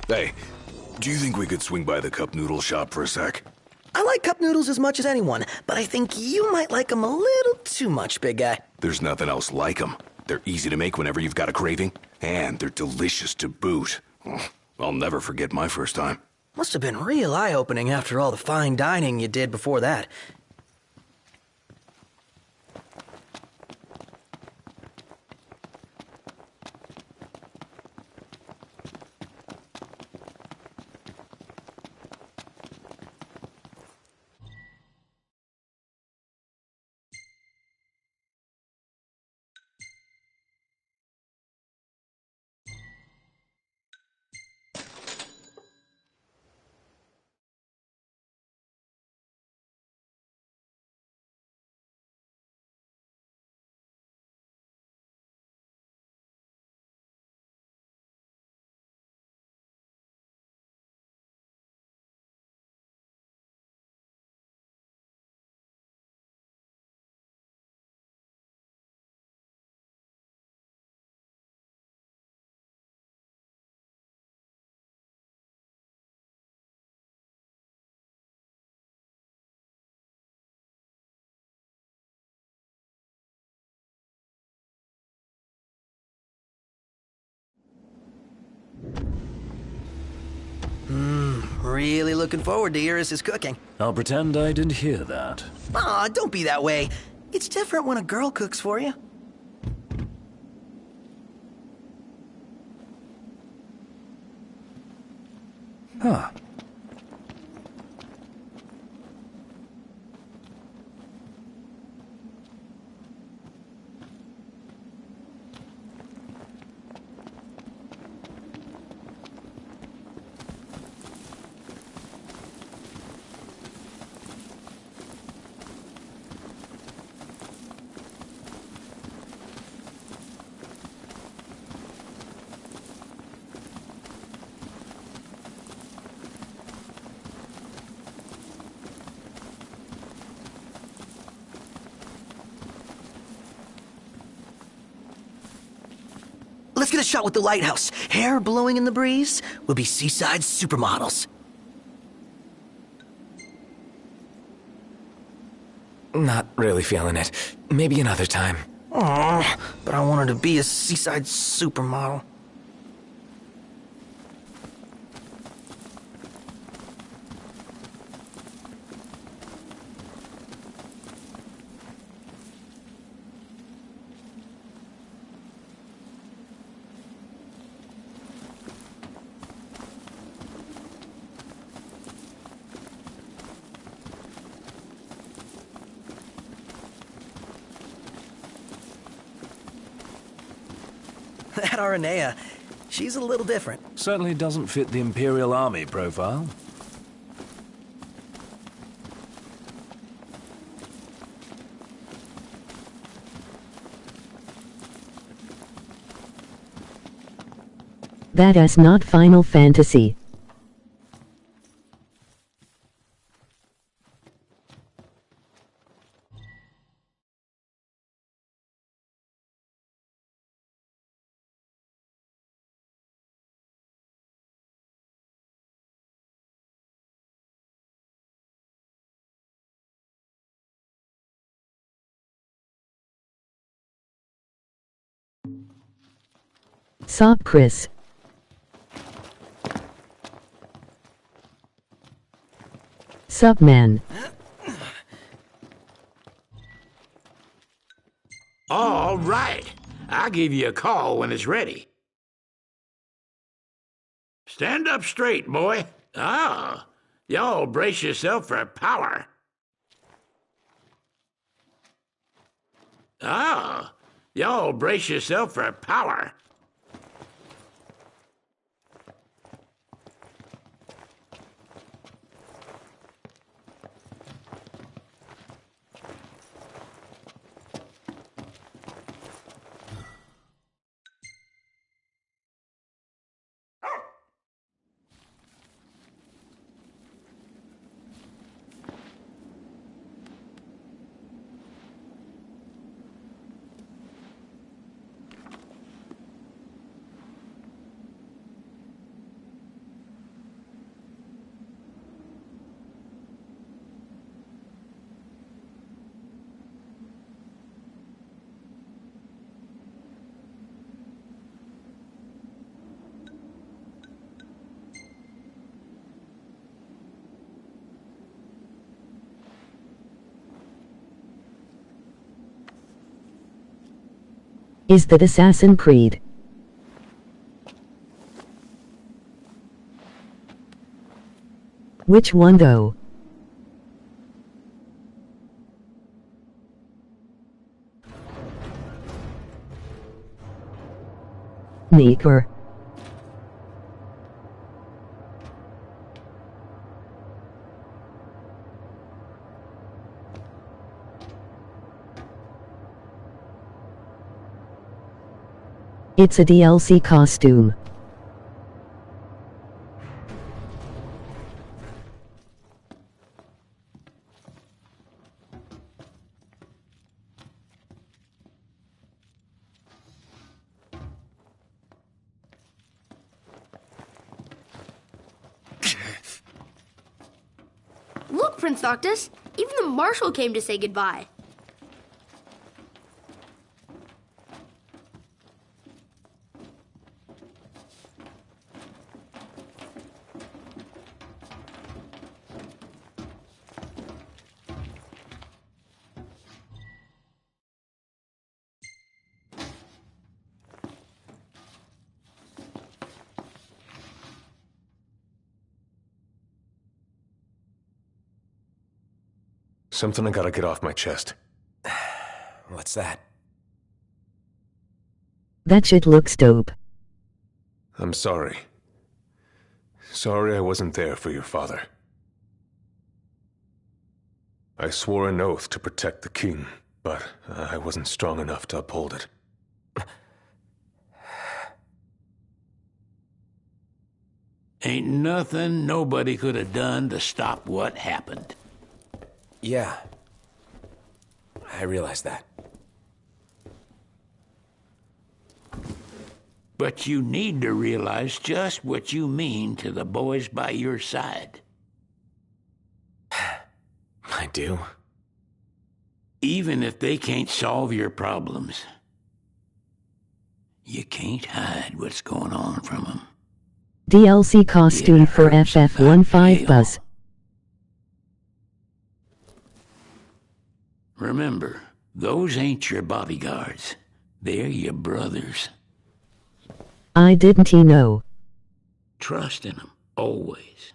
Hey, do you think we could swing by the cup noodle shop for a sec? I like cup noodles as much as anyone, but I think you might like them a little too much, big guy. There's nothing else like them. They're easy to make whenever you've got a craving, and they're delicious to boot. I'll never forget my first time. Must have been real eye-opening after all the fine dining you did before that. Really looking forward to Iris' cooking. I'll pretend I didn't hear that. Aw, don't be that way. It's different when a girl cooks for you. Huh. Let's get a shot with the lighthouse. Hair blowing in the breeze. We'll be seaside supermodels. Not really feeling it. Maybe another time. Aw, but I want her to be a seaside supermodel. That Aranea, she's a little different. Certainly doesn't fit the Imperial Army profile. That is not Final Fantasy. Sup, Chris? Sup, man? All right. I'll give you a call when it's ready. Stand up straight, boy. Ah, y'all brace yourself for power. Ah, y'all brace yourself for power. Is that Assassin's Creed? Which one though? Neeker. It's a DLC costume. Look, Prince Noctis, even the Marshal came to say goodbye. Something I gotta get off my chest. What's that? That shit looks dope. I'm sorry. Sorry I wasn't there for your father. I swore an oath to protect the king, but I wasn't strong enough to uphold it. Ain't nothing nobody could have done to stop what happened. Yeah. I realize that. But you need to realize just what you mean to the boys by your side. I do. Even if they can't solve your problems, you can't hide what's going on from them. DLC costume for FF15 Buzz. Remember, those ain't your bodyguards. They're your brothers. I didn't know. Trust in them, always.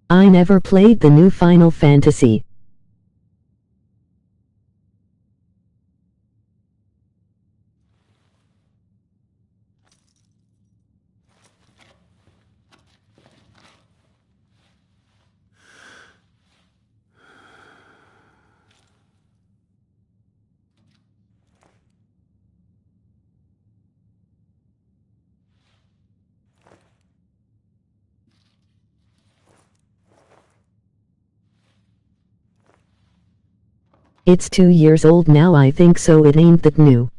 I never played the new Final Fantasy. It's 2 years old now, I think, so it ain't that new.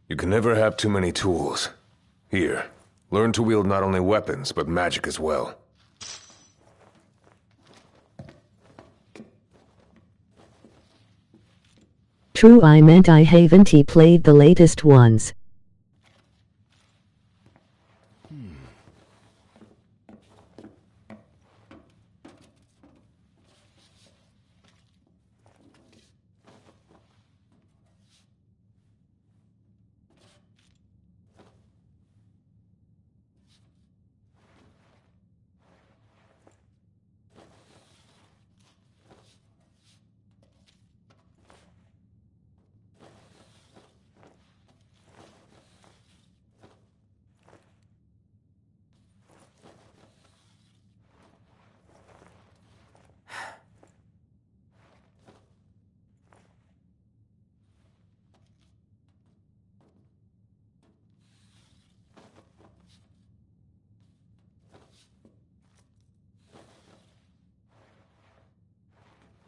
You can never have too many tools. Here, learn to wield not only weapons, but magic as well. True, I meant I haven't played the latest ones.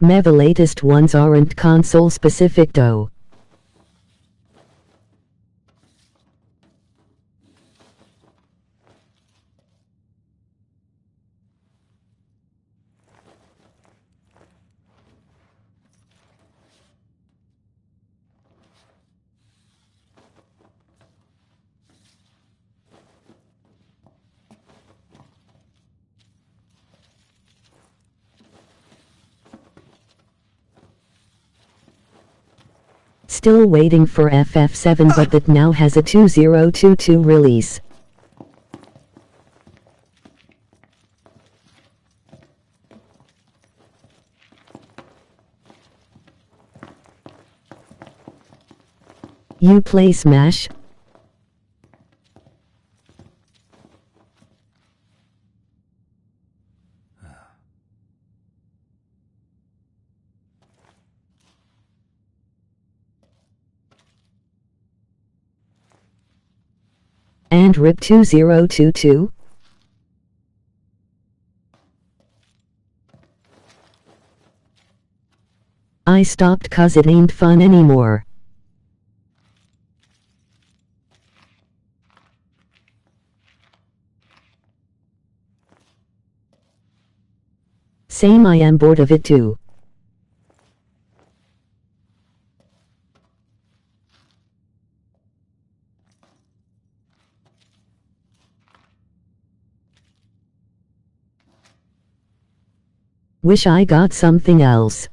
The latest ones aren't console specific though. still waiting for FF7, but that now has a 2022 release. You play Smash? And RIP 2022? I stopped 'cause it ain't fun anymore. Same, I am bored of it too. Wish I got something else.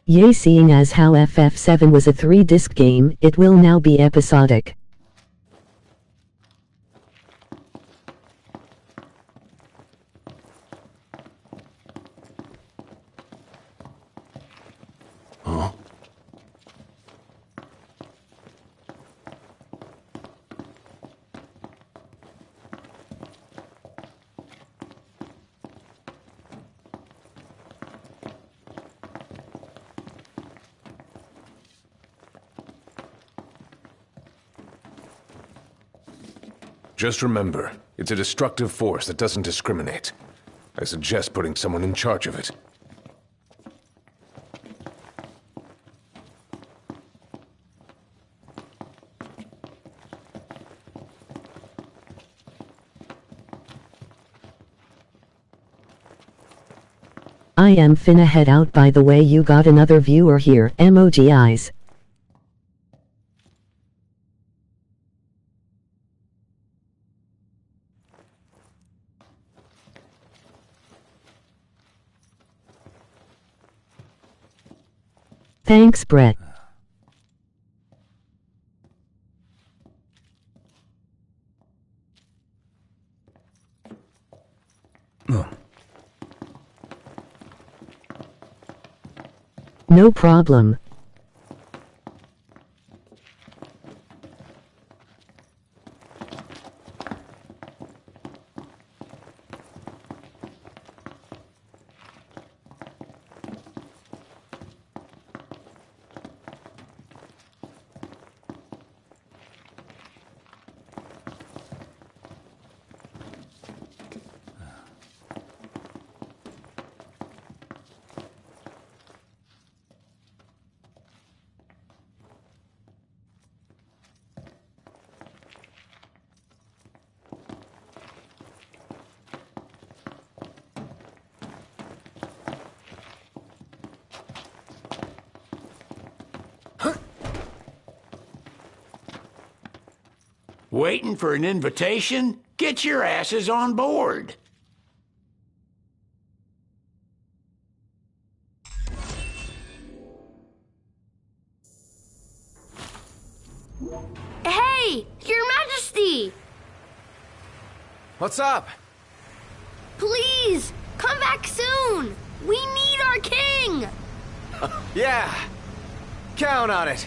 Yay, seeing as how FF7 was a 3-disc game, it will now be episodic. Huh? Just remember, it's a destructive force that doesn't discriminate. I suggest putting someone in charge of it. I am finna head out. By the way, you got another viewer here, emoji eyes. Thanks, Brett. No problem. Waiting for an invitation? Get your asses on board. Hey, Your Majesty! What's up? Please, come back soon! We need our king! Yeah, count on it.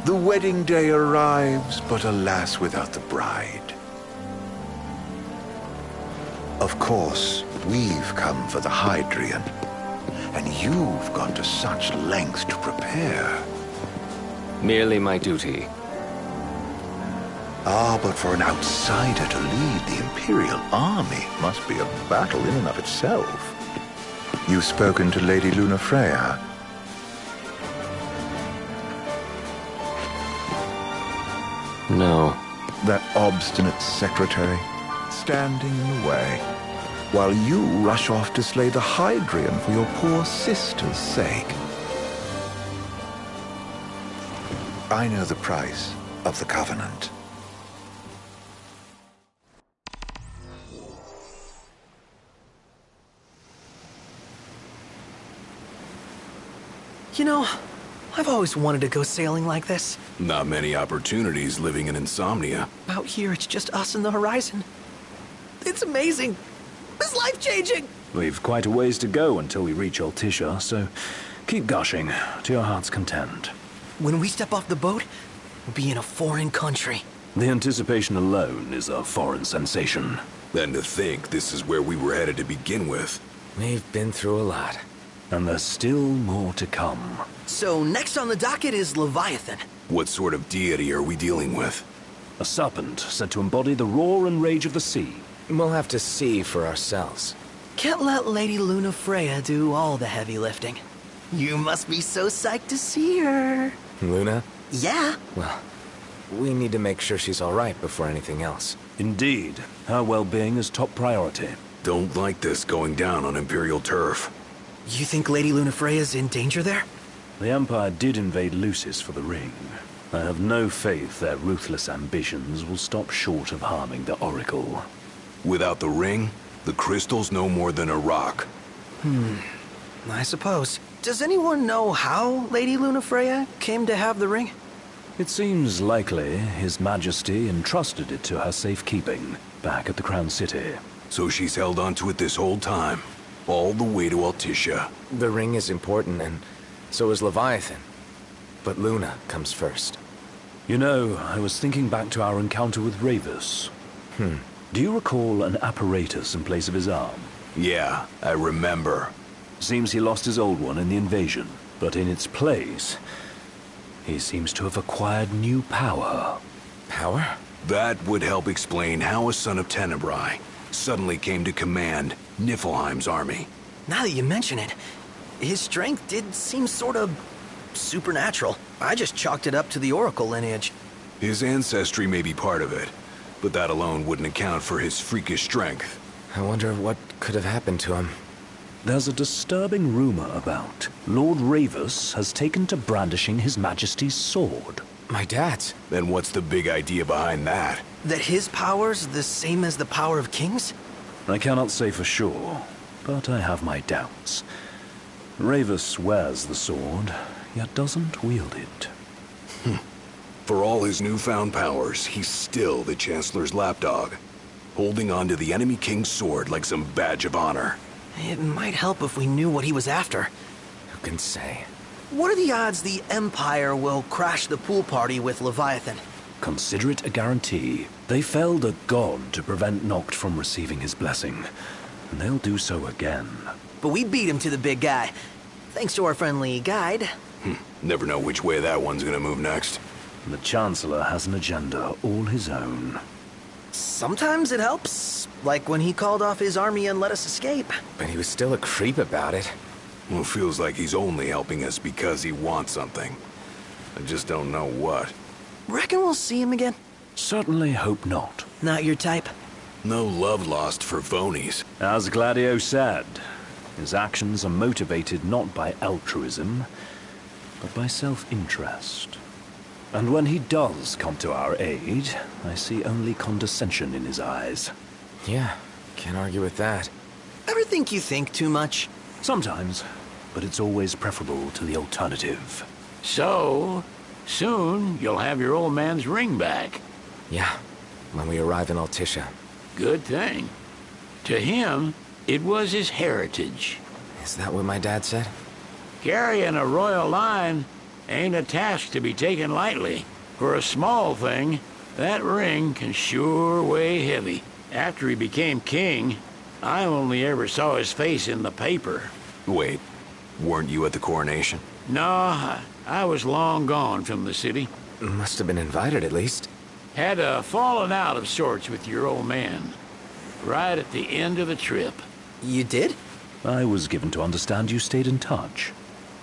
The wedding day arrives, but alas, without the bride. Of course, we've come for the Hydrian, and you've gone to such lengths to prepare. Merely my duty. Ah, but for an outsider to lead the Imperial army must be a battle in and of itself. You've spoken to Lady Lunafreya? No. That obstinate secretary, standing in the way, while you rush off to slay the Hydrian for your poor sister's sake. I know the price of the Covenant. You know, I've always wanted to go sailing like this. Not many opportunities living in Insomnia. Out here, it's just us and the horizon. It's amazing. It's life-changing. We've quite a ways to go until we reach Altisha, so keep gushing to your heart's content. When we step off the boat, we'll be in a foreign country. The anticipation alone is a foreign sensation. Then to think this is where we were headed to begin with. We've been through a lot. And there's still more to come. So next on the docket is Leviathan. What sort of deity are we dealing with? A serpent said to embody the roar and rage of the sea. We'll have to see for ourselves. Can't let Lady Lunafreya do all the heavy lifting. You must be so psyched to see her. Luna? Yeah. Well, we need to make sure she's all right before anything else. Indeed, her well-being is top priority. Don't like this going down on Imperial turf. You think Lady Lunafreya's in danger there? The Empire did invade Lucis for the ring. I have no faith their ruthless ambitions will stop short of harming the Oracle. Without the ring, the crystal's no more than a rock. I suppose. Does anyone know how Lady Lunafreya came to have the ring? It seems likely His Majesty entrusted it to her safekeeping back at the Crown City. So she's held onto it this whole time, all the way to Altisha. The ring is important, and so is Leviathan. But Luna comes first. You know, I was thinking back to our encounter with Ravus. Do you recall an apparatus in place of his arm? Yeah, I remember. Seems he lost his old one in the invasion, but in its place, he seems to have acquired new power. Power? That would help explain how a son of Tenebrae suddenly came to command Niflheim's army. Now that you mention it, his strength did seem sort of supernatural. I just chalked it up to the Oracle lineage. His ancestry may be part of it, but that alone wouldn't account for his freakish strength. I wonder what could have happened to him. There's a disturbing rumor about Lord Ravus has taken to brandishing His Majesty's sword. My dad's. Then what's the big idea behind that? That his power's the same as the power of kings? I cannot say for sure, but I have my doubts. Ravus wears the sword, yet doesn't wield it. For all his newfound powers, he's still the Chancellor's lapdog, holding on to the enemy king's sword like some badge of honor. It might help if we knew what he was after. Who can say? What are the odds the Empire will crash the pool party with Leviathan? Consider it a guarantee. They felled a god to prevent Noct from receiving his blessing, and they'll do so again. But we beat him to the big guy, thanks to our friendly guide. Never know which way that one's gonna move next. The Chancellor has an agenda all his own. Sometimes it helps, like when he called off his army and let us escape. But he was still a creep about it. Well, feels like he's only helping us because he wants something. I just don't know what. Reckon we'll see him again? Certainly hope not. Not your type? No love lost for phonies. As Gladio said, his actions are motivated not by altruism, but by self-interest. And when he does come to our aid, I see only condescension in his eyes. Yeah, can't argue with that. Ever think you think too much? Sometimes, but it's always preferable to the alternative. So, soon you'll have your old man's ring back. Yeah, when we arrive in Altisha. Good thing. To him, it was his heritage. Is that what my dad said? Carrying a royal line ain't a task to be taken lightly. For a small thing, that ring can sure weigh heavy. After he became king, I only ever saw his face in the paper. Wait, weren't you at the coronation? No, I was long gone from the city. Must have been invited at least. Had a falling out of sorts with your old man. Right at the end of the trip. You did? I was given to understand you stayed in touch.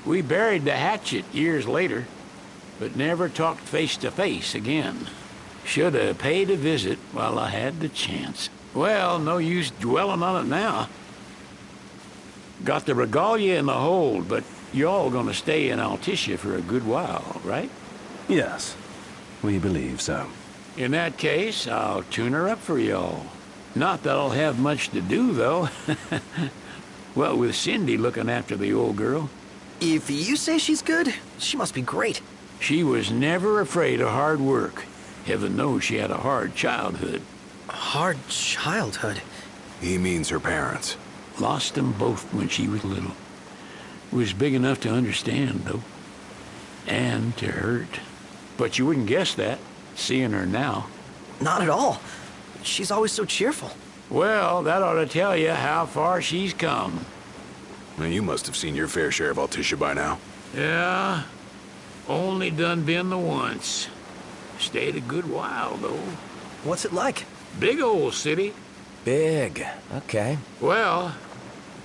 We buried the hatchet years later, but never talked face to face again. Should have paid a visit while I had the chance. Well, no use dwelling on it now. Got the regalia in the hold, but y'all gonna stay in Altissia for a good while, right? Yes, we believe so. In that case, I'll tune her up for y'all. Not that I'll have much to do, though. Well, with Cindy looking after the old girl. If you say she's good, she must be great. She was never afraid of hard work. Heaven knows she had a hard childhood. Hard childhood? He means her parents. Lost them both when she was little. Was big enough to understand, though. And to hurt. But you wouldn't guess that, seeing her now. Not at all. She's always so cheerful. Well, that ought to tell you how far she's come. Now, you must have seen your fair share of Altissia by now. Yeah, only done been the once. Stayed a good while, though. What's it like? Big old city. Big. Okay. Well,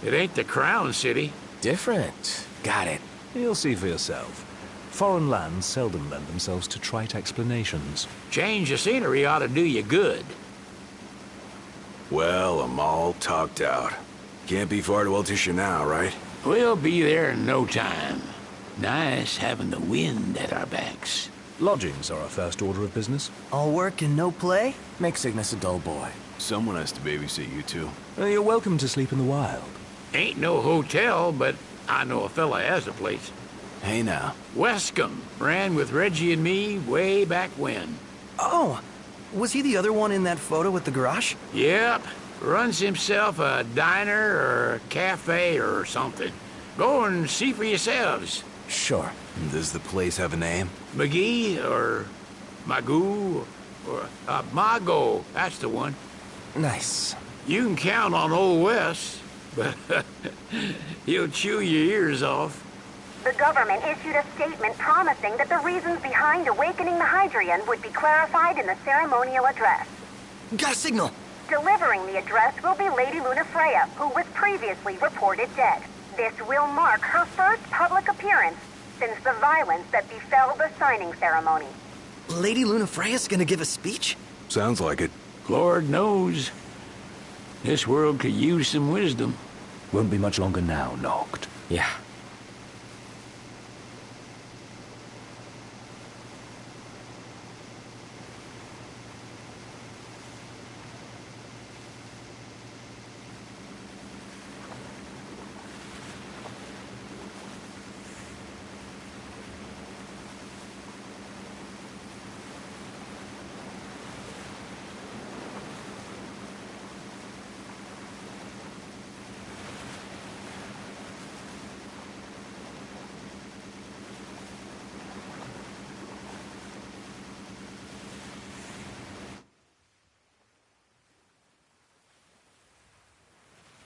it ain't the Crown City. Different. Got it. You'll see for yourself. Foreign lands seldom lend themselves to trite explanations. Change of scenery ought to do you good. Well, I'm all talked out. Can't be far to Altissia now, right? We'll be there in no time. Nice having the wind at our backs. Lodgings are our first order of business. All work and no play? Make Cygnus a dull boy. Someone has to babysit you two. You're welcome to sleep in the wild. Ain't no hotel, but I know a fella has a place. Hey now. Wescombe ran with Reggie and me way back when. Oh, was he the other one in that photo with the garage? Yep, runs himself a diner or a cafe or something. Go and see for yourselves. Sure. Does the place have a name? McGee or Magoo or Mago, that's the one. Nice. You can count on Old Wes, but he'll chew your ears off. The government issued a statement promising that the reasons behind awakening the Hydrian would be clarified in the ceremonial address. Got a signal. Delivering the address will be Lady Lunafreya, who was previously reported dead. This will mark her first public appearance since the violence that befell the signing ceremony. Lady Lunafreya's gonna give a speech? Sounds like it. Lord knows. This world could use some wisdom. Won't be much longer now, Noct. Yeah.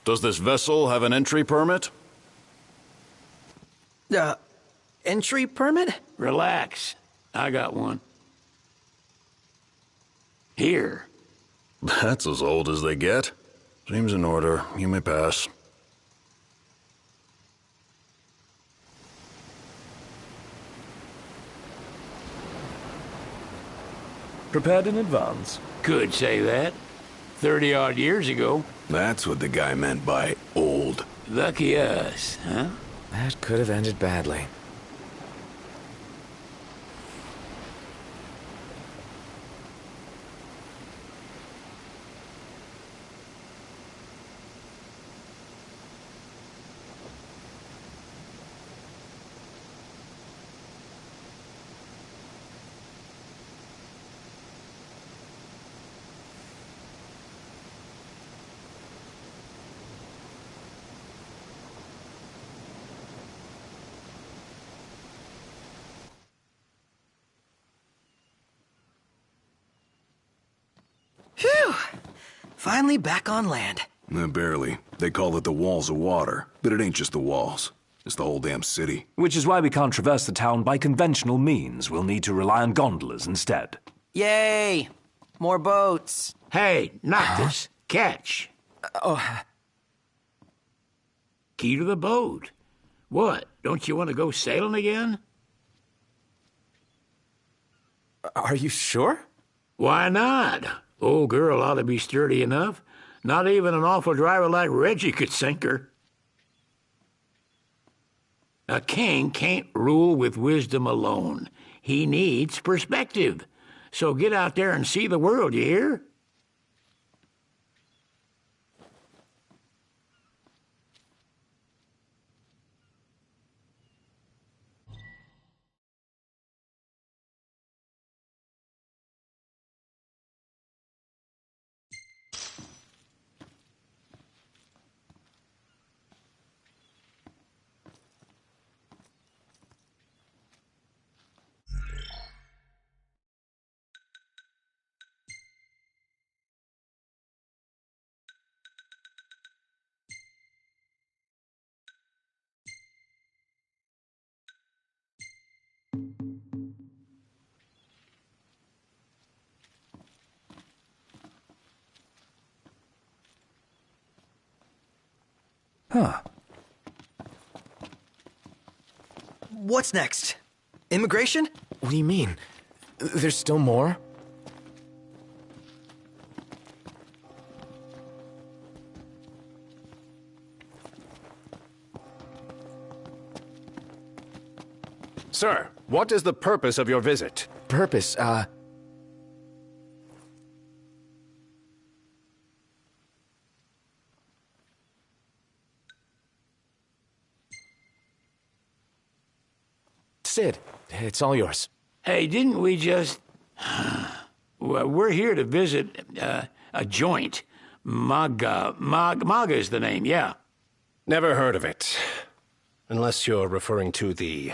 Does this vessel have an entry permit? Entry permit? Relax. I got one. Here. That's as old as they get. Seems in order. You may pass. Prepared in advance? Could say that. 30-odd years ago. That's what the guy meant by old. Lucky us, huh? That could have ended badly. Phew! Finally back on land. Barely. They call it the walls of water, but it ain't just the walls. It's the whole damn city. Which is why we can't traverse the town by conventional means. We'll need to rely on gondolas instead. Yay! More boats. Hey, Noctis, catch. Key to the boat. What, don't you want to go sailing again? Are you sure? Why not? Old girl ought to be sturdy enough. Not even an awful driver like Reggie could sink her. A king can't rule with wisdom alone. He needs perspective. So get out there and see the world, you hear? Huh. What's next? Immigration? What do you mean? There's still more? Sir, what is the purpose of your visit? Purpose, Sid, it's all yours. Hey, didn't we just... Well, we're here to visit a joint. Maga is the name, yeah. Never heard of it. Unless you're referring to the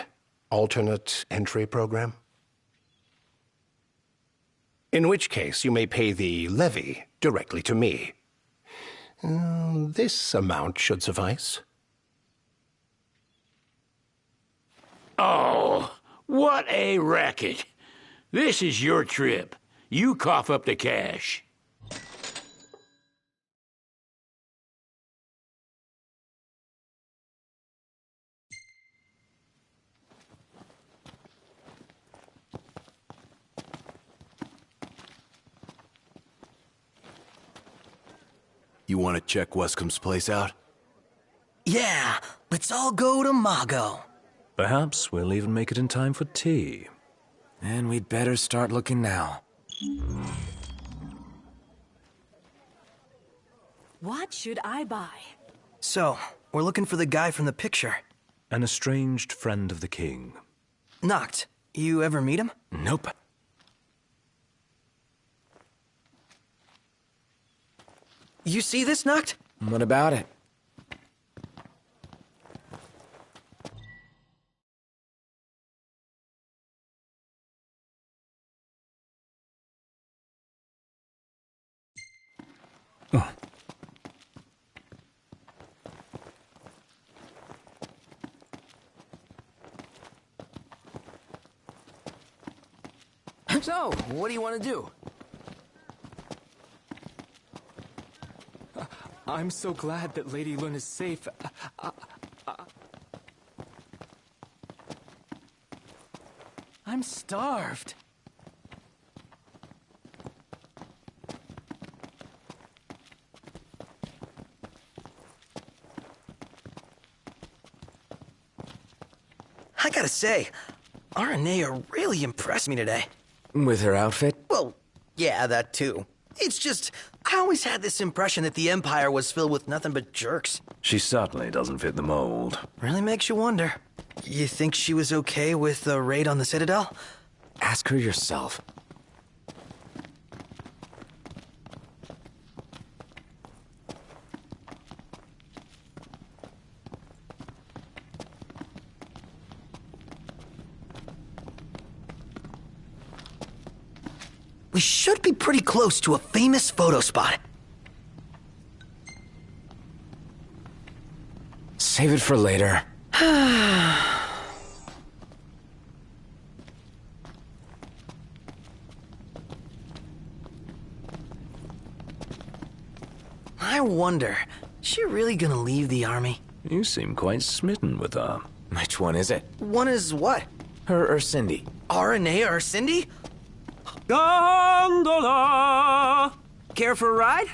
alternate entry program. In which case, you may pay the levy directly to me. This amount should suffice. Oh, what a racket. This is your trip. You cough up the cash. You want to check Wescomb's place out? Yeah, let's all go to Mago. Perhaps we'll even make it in time for tea. And we'd better start looking now. What should I buy? So, we're looking for the guy from the picture. An estranged friend of the king. Noct, you ever meet him? Nope. You see this, Noct? What about it? Oh. So, what do you want to do? I'm so glad that Lady Luna's safe. I'm starved. I gotta say, Aranea really impressed me today. With her outfit? Well, yeah, that too. It's just, I always had this impression that the Empire was filled with nothing but jerks. She certainly doesn't fit the mold. Really makes you wonder. You think she was okay with the raid on the Citadel? Ask her yourself. We should be pretty close to a famous photo spot. Save it for later. I wonder, is she really gonna leave the army? You seem quite smitten with her. Which one is it? One is what? Her or Cindy? RNA or Cindy? Gondola! Care for a ride?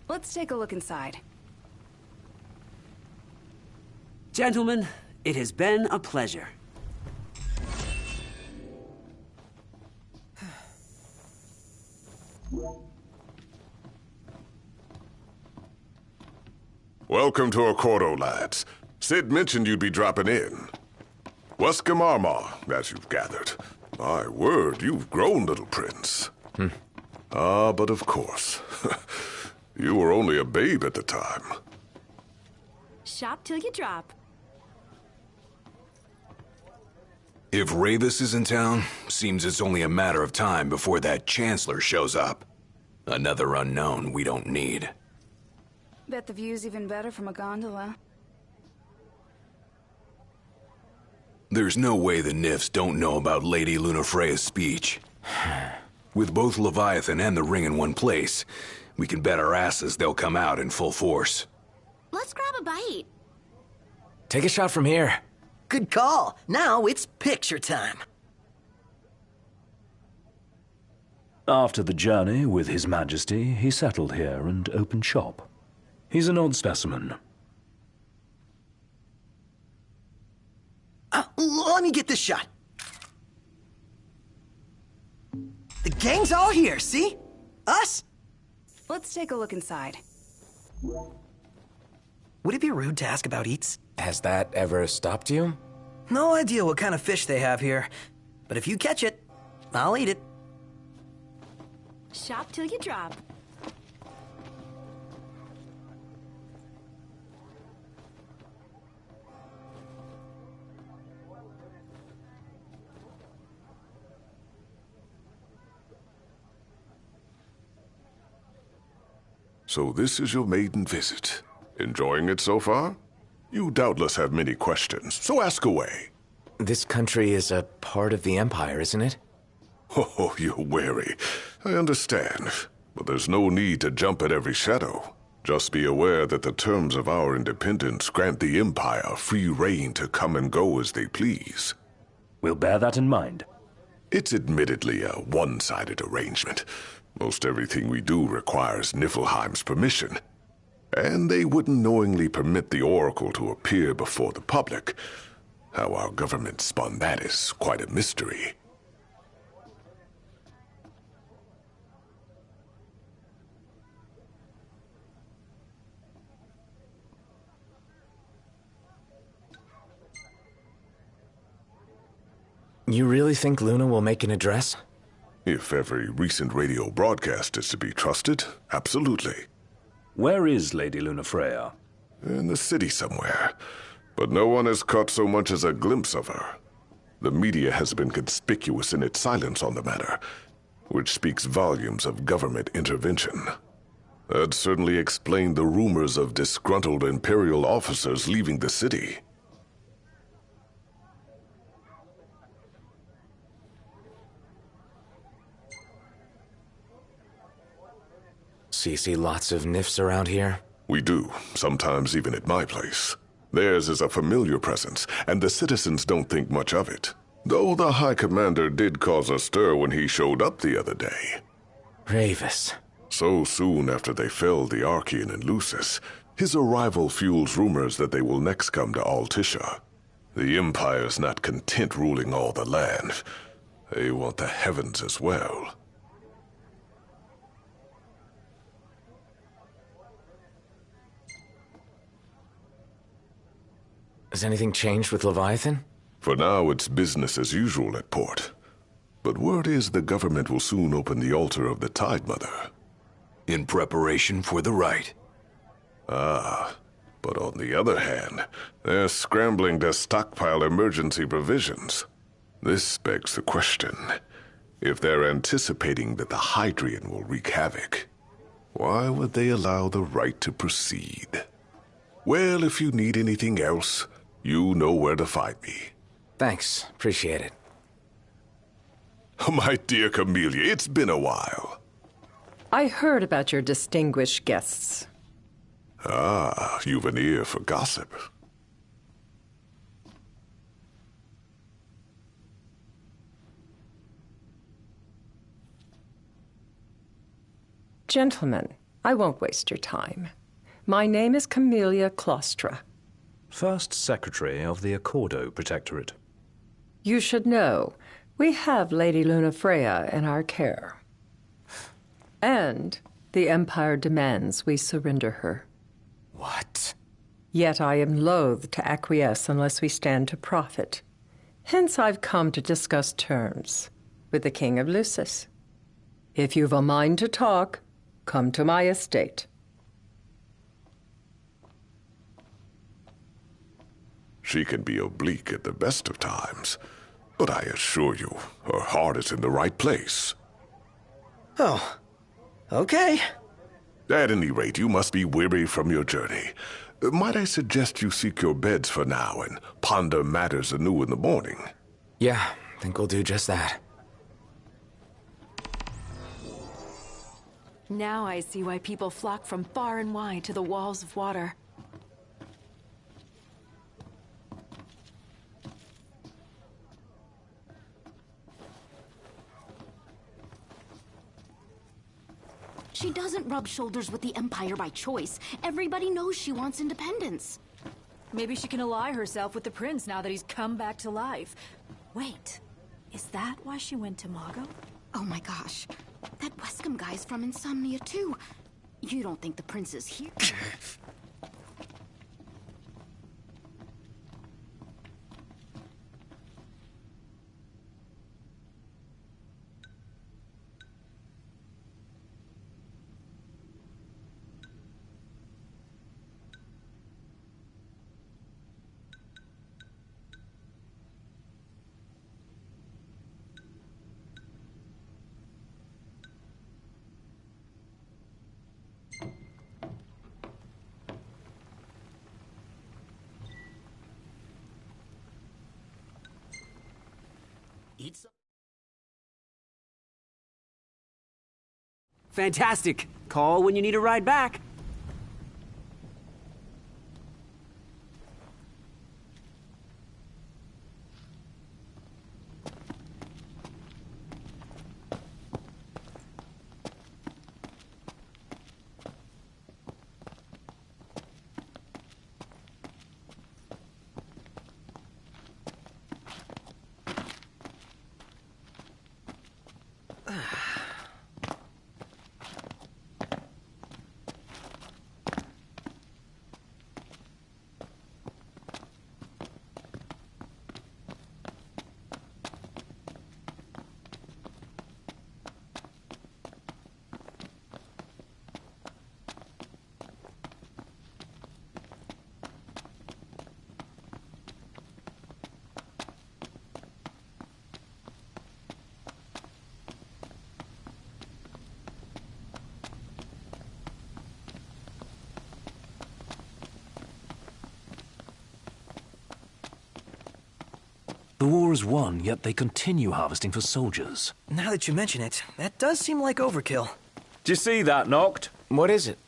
Let's take a look inside. Gentlemen, it has been a pleasure. Welcome to Accordo, lads. Sid mentioned you'd be dropping in. Weska Marmar, as you've gathered. My word, you've grown, little prince. But of course. You were only a babe at the time. Shop till you drop. If Ravis is in town, seems it's only a matter of time before that Chancellor shows up. Another unknown we don't need. Bet the view's even better from a gondola. There's no way the Nifs don't know about Lady Lunafreya's speech. With both Leviathan and the ring in one place, we can bet our asses they'll come out in full force. Let's grab a bite. Take a shot from here. Good call. Now it's picture time. After the journey with His Majesty, he settled here and opened shop. He's an odd specimen. Let me get this shot. The gang's all here, see? Us? Let's take a look inside. Would it be rude to ask about eats? Has that ever stopped you? No idea what kind of fish they have here, but if you catch it, I'll eat it. Shop till you drop. So this is your maiden visit. Enjoying it so far? You doubtless have many questions, so ask away. This country is a part of the Empire, isn't it? Oh, you're wary. I understand. But there's no need to jump at every shadow. Just be aware that the terms of our independence grant the Empire free reign to come and go as they please. We'll bear that in mind. It's admittedly a one-sided arrangement. Most everything we do requires Niflheim's permission. And they wouldn't knowingly permit the Oracle to appear before the public. How our government spun that is quite a mystery. You really think Luna will make an address? If every recent radio broadcast is to be trusted, absolutely. Where is Lady Lunafreya? In the city somewhere. But no one has caught so much as a glimpse of her. The media has been conspicuous in its silence on the matter, which speaks volumes of government intervention. That certainly explained the rumors of disgruntled Imperial officers leaving the city. So you see lots of nifs around here? We do, sometimes even at my place. Theirs is a familiar presence, and the citizens don't think much of it. Though the High Commander did cause a stir when he showed up the other day. Ravis. So soon after they felled the Archean and Lucis, his arrival fuels rumors that they will next come to Altisha. The Empire's not content ruling all the land. They want the heavens as well. Has anything changed with Leviathan? For now, it's business as usual at port. But word is the government will soon open the altar of the Tide Mother. In preparation for the rite. Ah, but on the other hand, they're scrambling to stockpile emergency provisions. This begs the question, if they're anticipating that the Hydrian will wreak havoc, why would they allow the rite to proceed? Well, if you need anything else, you know where to find me. Thanks, appreciate it. My dear Camellia, it's been a while. I heard about your distinguished guests. Ah, you've an ear for gossip. Gentlemen, I won't waste your time. My name is Camellia Claustra. First Secretary of the Accordo Protectorate. You should know, we have Lady Lunafreya in our care. And the Empire demands we surrender her. What? Yet I am loath to acquiesce unless we stand to profit. Hence I've come to discuss terms with the King of Lucis. If you've a mind to talk, come to my estate. She can be oblique at the best of times, but I assure you, her heart is in the right place. Oh, okay. At any rate, you must be weary from your journey. Might I suggest you seek your beds for now and ponder matters anew in the morning? Yeah, I think we'll do just that. Now I see why people flock from far and wide to the walls of water. She doesn't rub shoulders with the Empire by choice. Everybody knows she wants independence. Maybe she can ally herself with the prince now that he's come back to life. Wait, is that why she went to Mago? Oh my gosh. That Wescom guy's from Insomnia too. You don't think the prince is here? Fantastic. Call when you need a ride back. The war is won, yet they continue harvesting for soldiers. Now that you mention it, that does seem like overkill. Do you see that, Noct? What is it?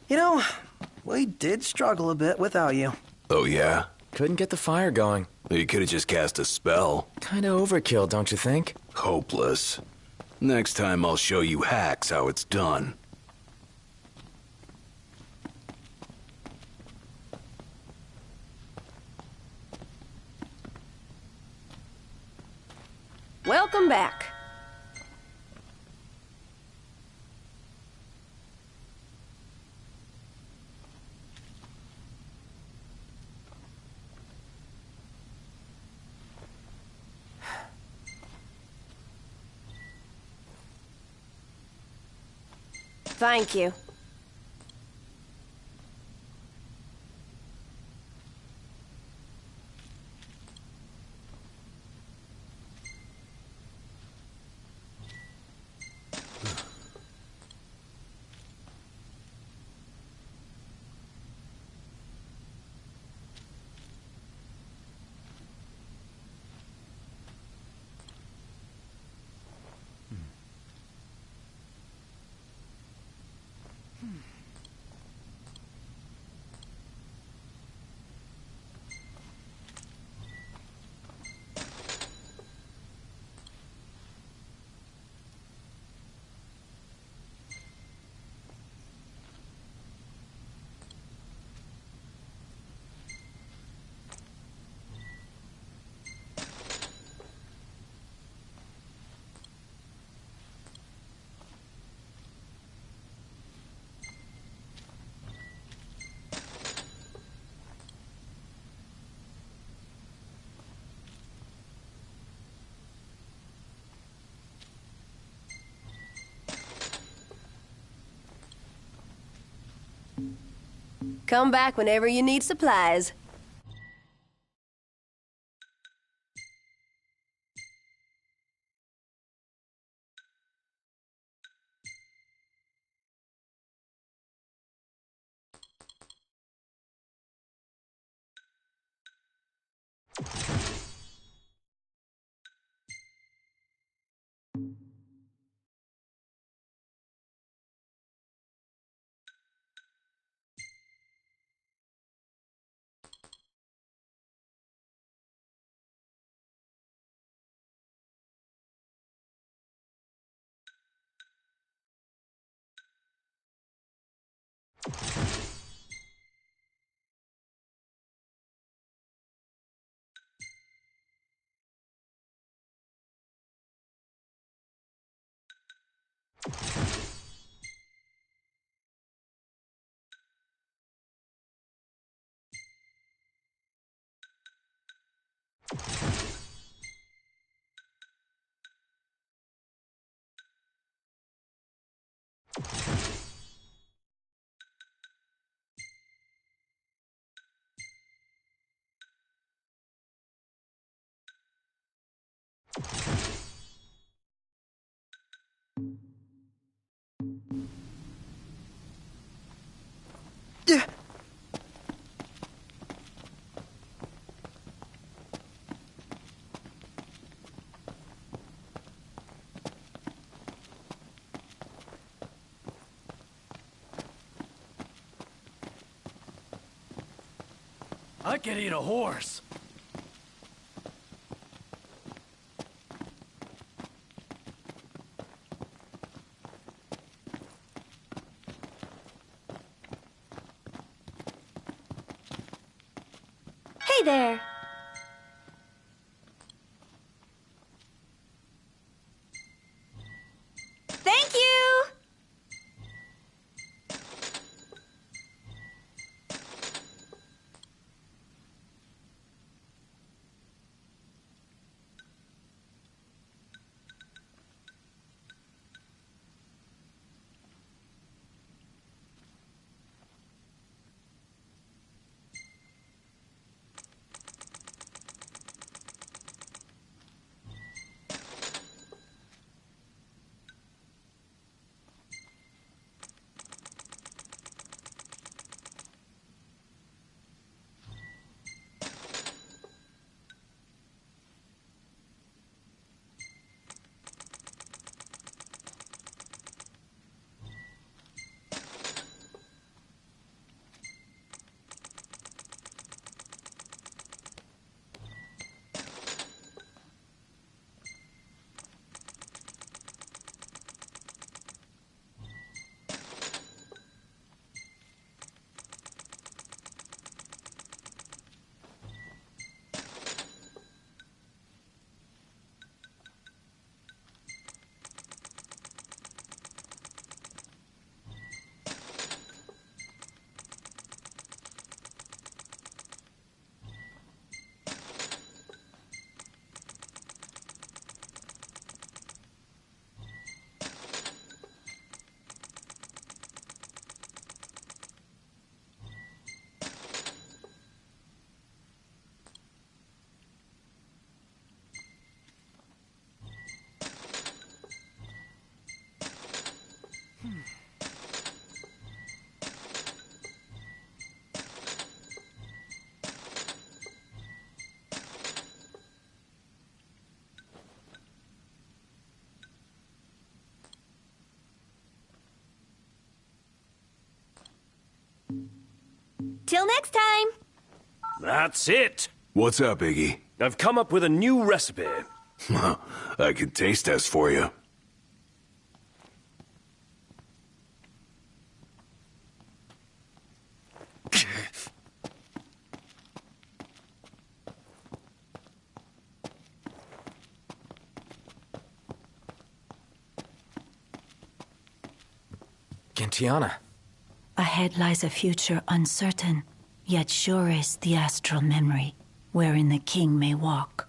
You know, we did struggle a bit without you. Oh, yeah? Couldn't get the fire going. You could have just cast a spell. Kinda overkill, don't you think? Hopeless. Next time I'll show you hacks how it's done. Welcome back. Thank you. Come back whenever you need supplies. I could eat a horse. Hey there. Thank you! Till next time! That's it! What's up, Iggy? I've come up with a new recipe. I could taste test for you. Gentiana. Ahead lies a future uncertain, yet sure is the astral memory, wherein the king may walk.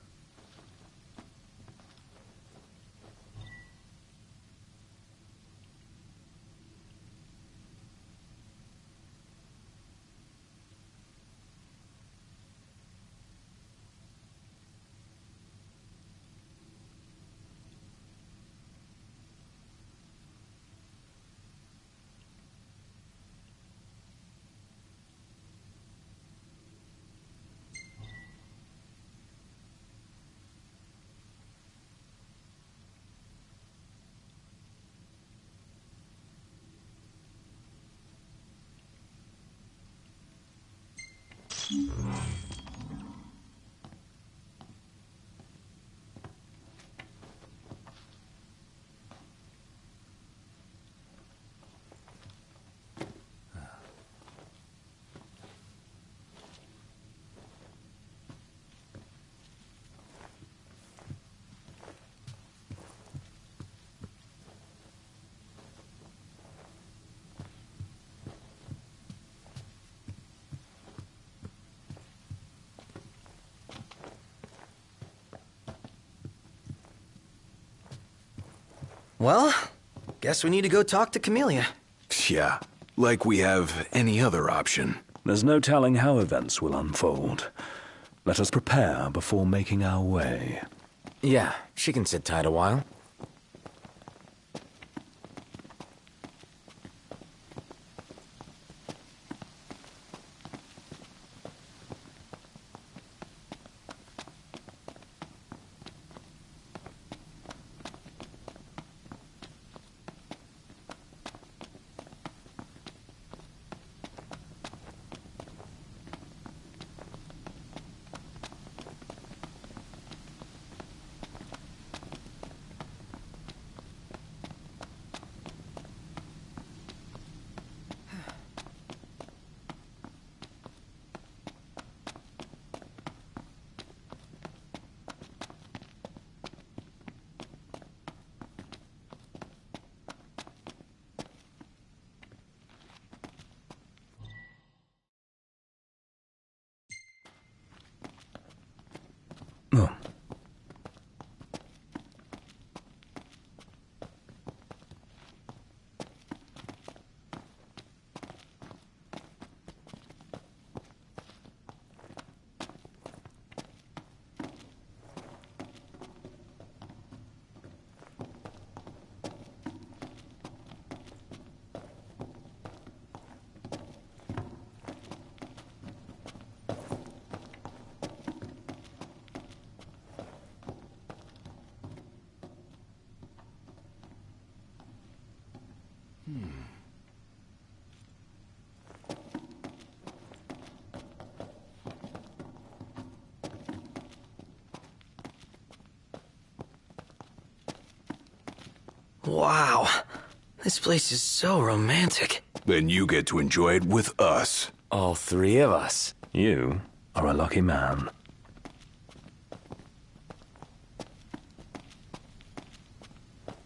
Well, guess we need to go talk to Camellia. Yeah, like we have any other option. There's no telling how events will unfold. Let us prepare before making our way. Yeah, she can sit tight a while. Wow. This place is so romantic. Then you get to enjoy it with us. All three of us. You are a lucky man.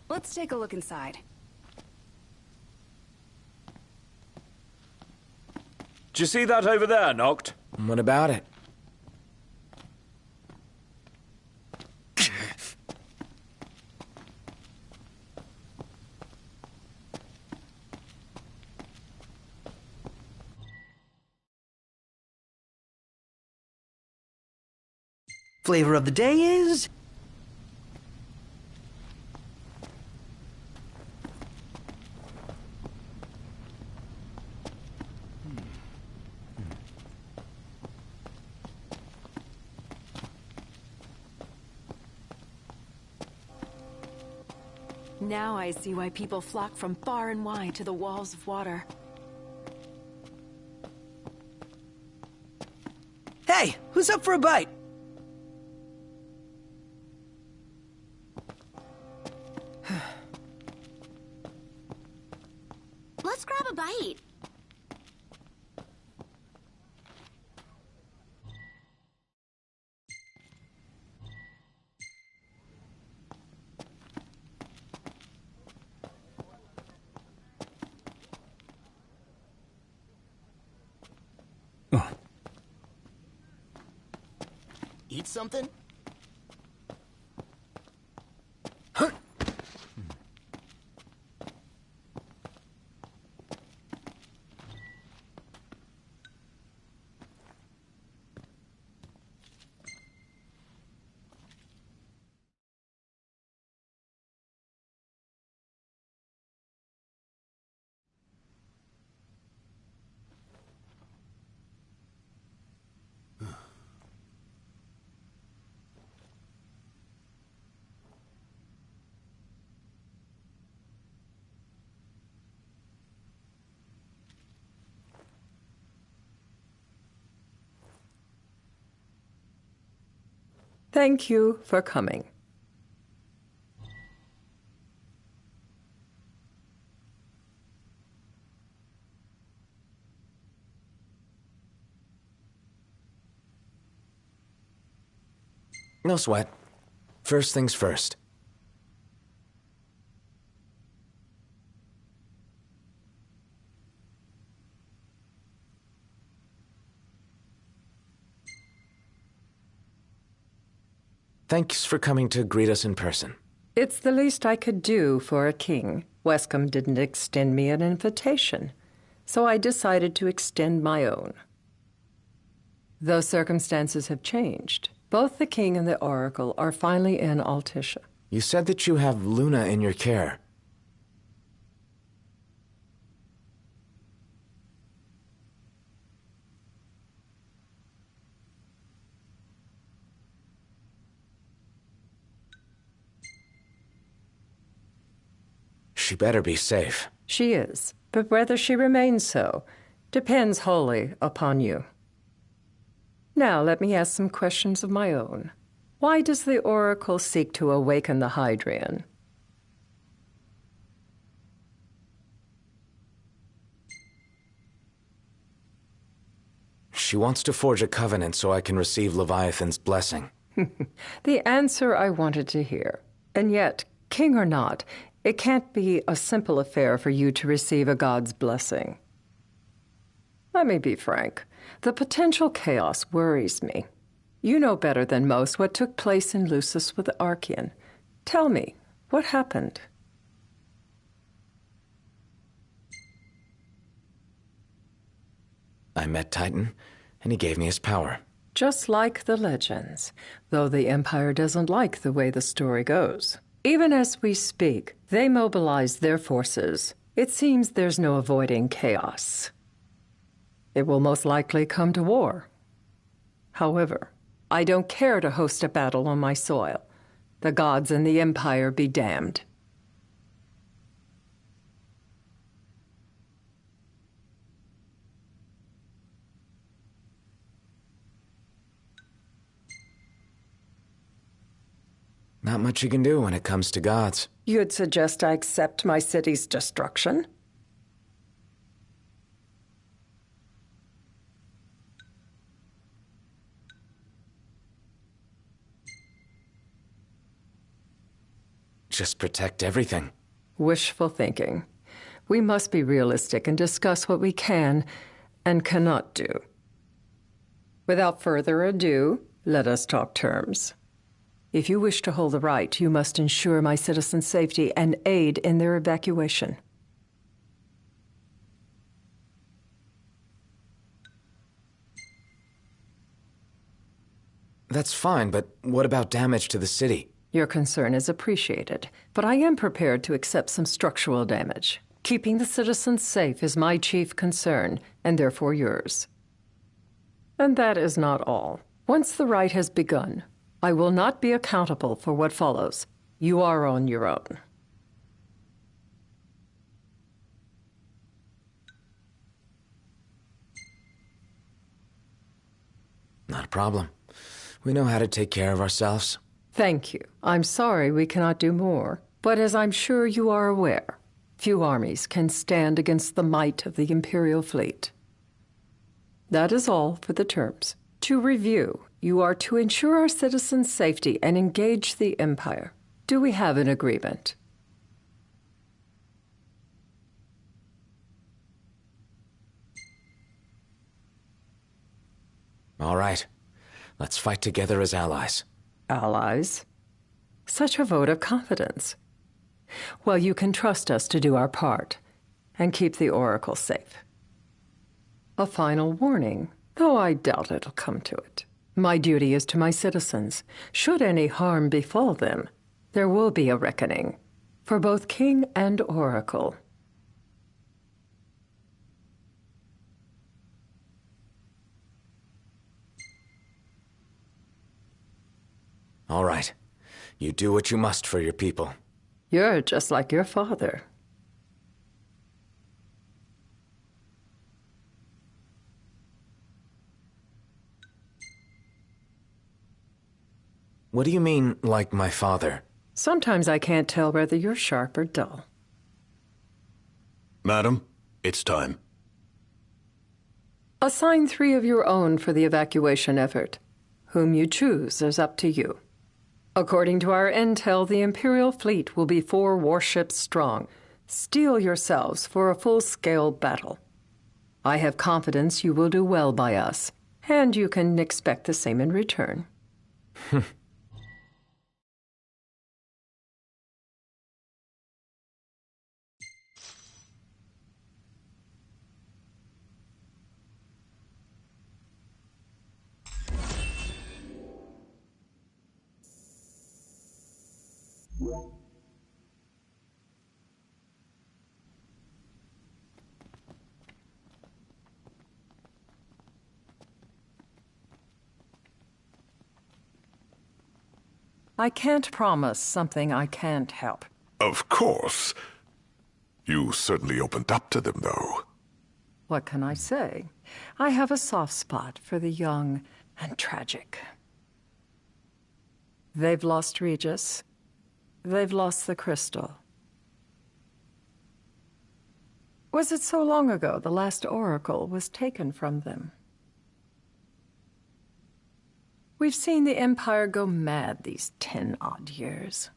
Let's take a look inside. Did you see that over there, Noct? What about it? Flavor of the day is... Now I see why people flock from far and wide to the walls of water. Hey, who's up for a bite? Let's grab a bite. Eat something? Thank you for coming. No sweat. First things first. Thanks for coming to greet us in person. It's the least I could do for a king. Wescombe didn't extend me an invitation, so I decided to extend my own. Though circumstances have changed, both the king and the oracle are finally in Altissia. You said that you have Luna in your care. She better be safe. She is, but whether she remains so depends wholly upon you. Now let me ask some questions of my own. Why does the oracle seek to awaken the Hydrian? She wants to forge a covenant so I can receive Leviathan's blessing. The answer I wanted to hear. And yet, king or not, it can't be a simple affair for you to receive a god's blessing. Let me be frank. The potential chaos worries me. You know better than most what took place in Lucis with the Archean. Tell me, what happened? I met Titan, and he gave me his power. Just like the legends, though the Empire doesn't like the way the story goes. Even as we speak, they mobilize their forces. It seems there's no avoiding chaos. It will most likely come to war. However, I don't care to host a battle on my soil. The gods and the Empire be damned. Not much you can do when it comes to gods. You'd suggest I accept my city's destruction? Just protect everything. Wishful thinking. We must be realistic and discuss what we can and cannot do. Without further ado, let us talk terms. If you wish to hold the right, you must ensure my citizens' safety and aid in their evacuation. That's fine, but what about damage to the city? Your concern is appreciated, but I am prepared to accept some structural damage. Keeping the citizens safe is my chief concern, and therefore yours. And that is not all. Once the rite has begun, I will not be accountable for what follows. You are on your own. Not a problem. We know how to take care of ourselves. Thank you. I'm sorry we cannot do more, but as I'm sure you are aware, few armies can stand against the might of the Imperial fleet. That is all for the terms. To review, you are to ensure our citizens' safety and engage the Empire. Do we have an agreement? All right. Let's fight together as allies. Allies? Such a vote of confidence. Well, you can trust us to do our part and keep the Oracle safe. A final warning, though I doubt it'll come to it. My duty is to my citizens. Should any harm befall them, there will be a reckoning for both King and Oracle. All right. You do what you must for your people. You're just like your father. What do you mean, like my father? Sometimes I can't tell whether you're sharp or dull. Madam, it's time. Assign 3 of your own for the evacuation effort. Whom you choose is up to you. According to our intel, the Imperial fleet will be 4 warships strong. Steel yourselves for a full-scale battle. I have confidence you will do well by us, and you can expect the same in return. I can't promise something I can't help. Of course. You certainly opened up to them, though. What can I say? I have a soft spot for the young and tragic. They've lost Regis. They've lost the crystal. Was it so long ago the last oracle was taken from them? We've seen the Empire go mad these 10-odd years.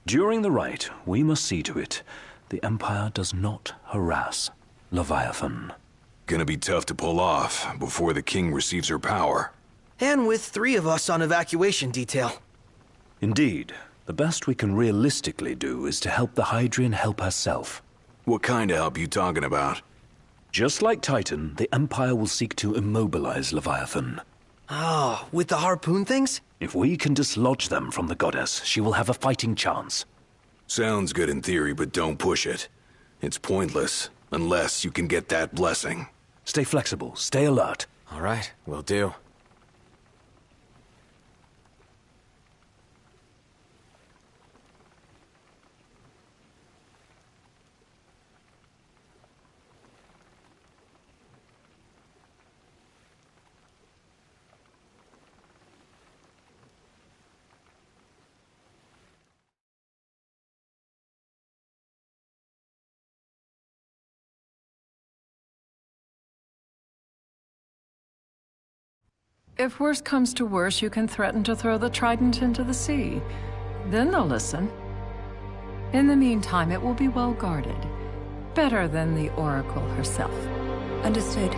During the rite, we must see to it the Empire does not harass Leviathan. Gonna be tough to pull off before the king receives her power. And with 3 of us on evacuation detail. Indeed, the best we can realistically do is to help the Hydrian help herself. What kind of help you talking about? Just like Titan, the Empire will seek to immobilize Leviathan. Oh, with the harpoon things? If we can dislodge them from the goddess, she will have a fighting chance. Sounds good in theory, but don't push it. It's pointless. Unless you can get that blessing. Stay flexible, stay alert. All right, will do. If worse comes to worse, you can threaten to throw the trident into the sea. Then they'll listen. In the meantime, it will be well guarded. Better than the Oracle herself. Understood.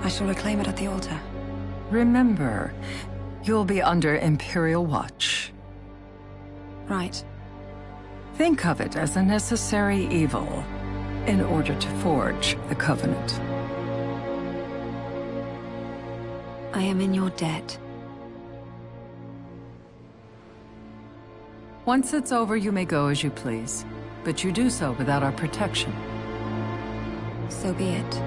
I shall reclaim it at the altar. Remember, you'll be under Imperial watch. Right. Think of it as a necessary evil in order to forge the Covenant. I am in your debt. Once it's over, you may go as you please. But you do so without our protection. So be it.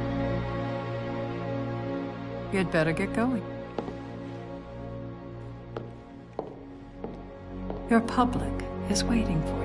You'd better get going. Your public is waiting for you.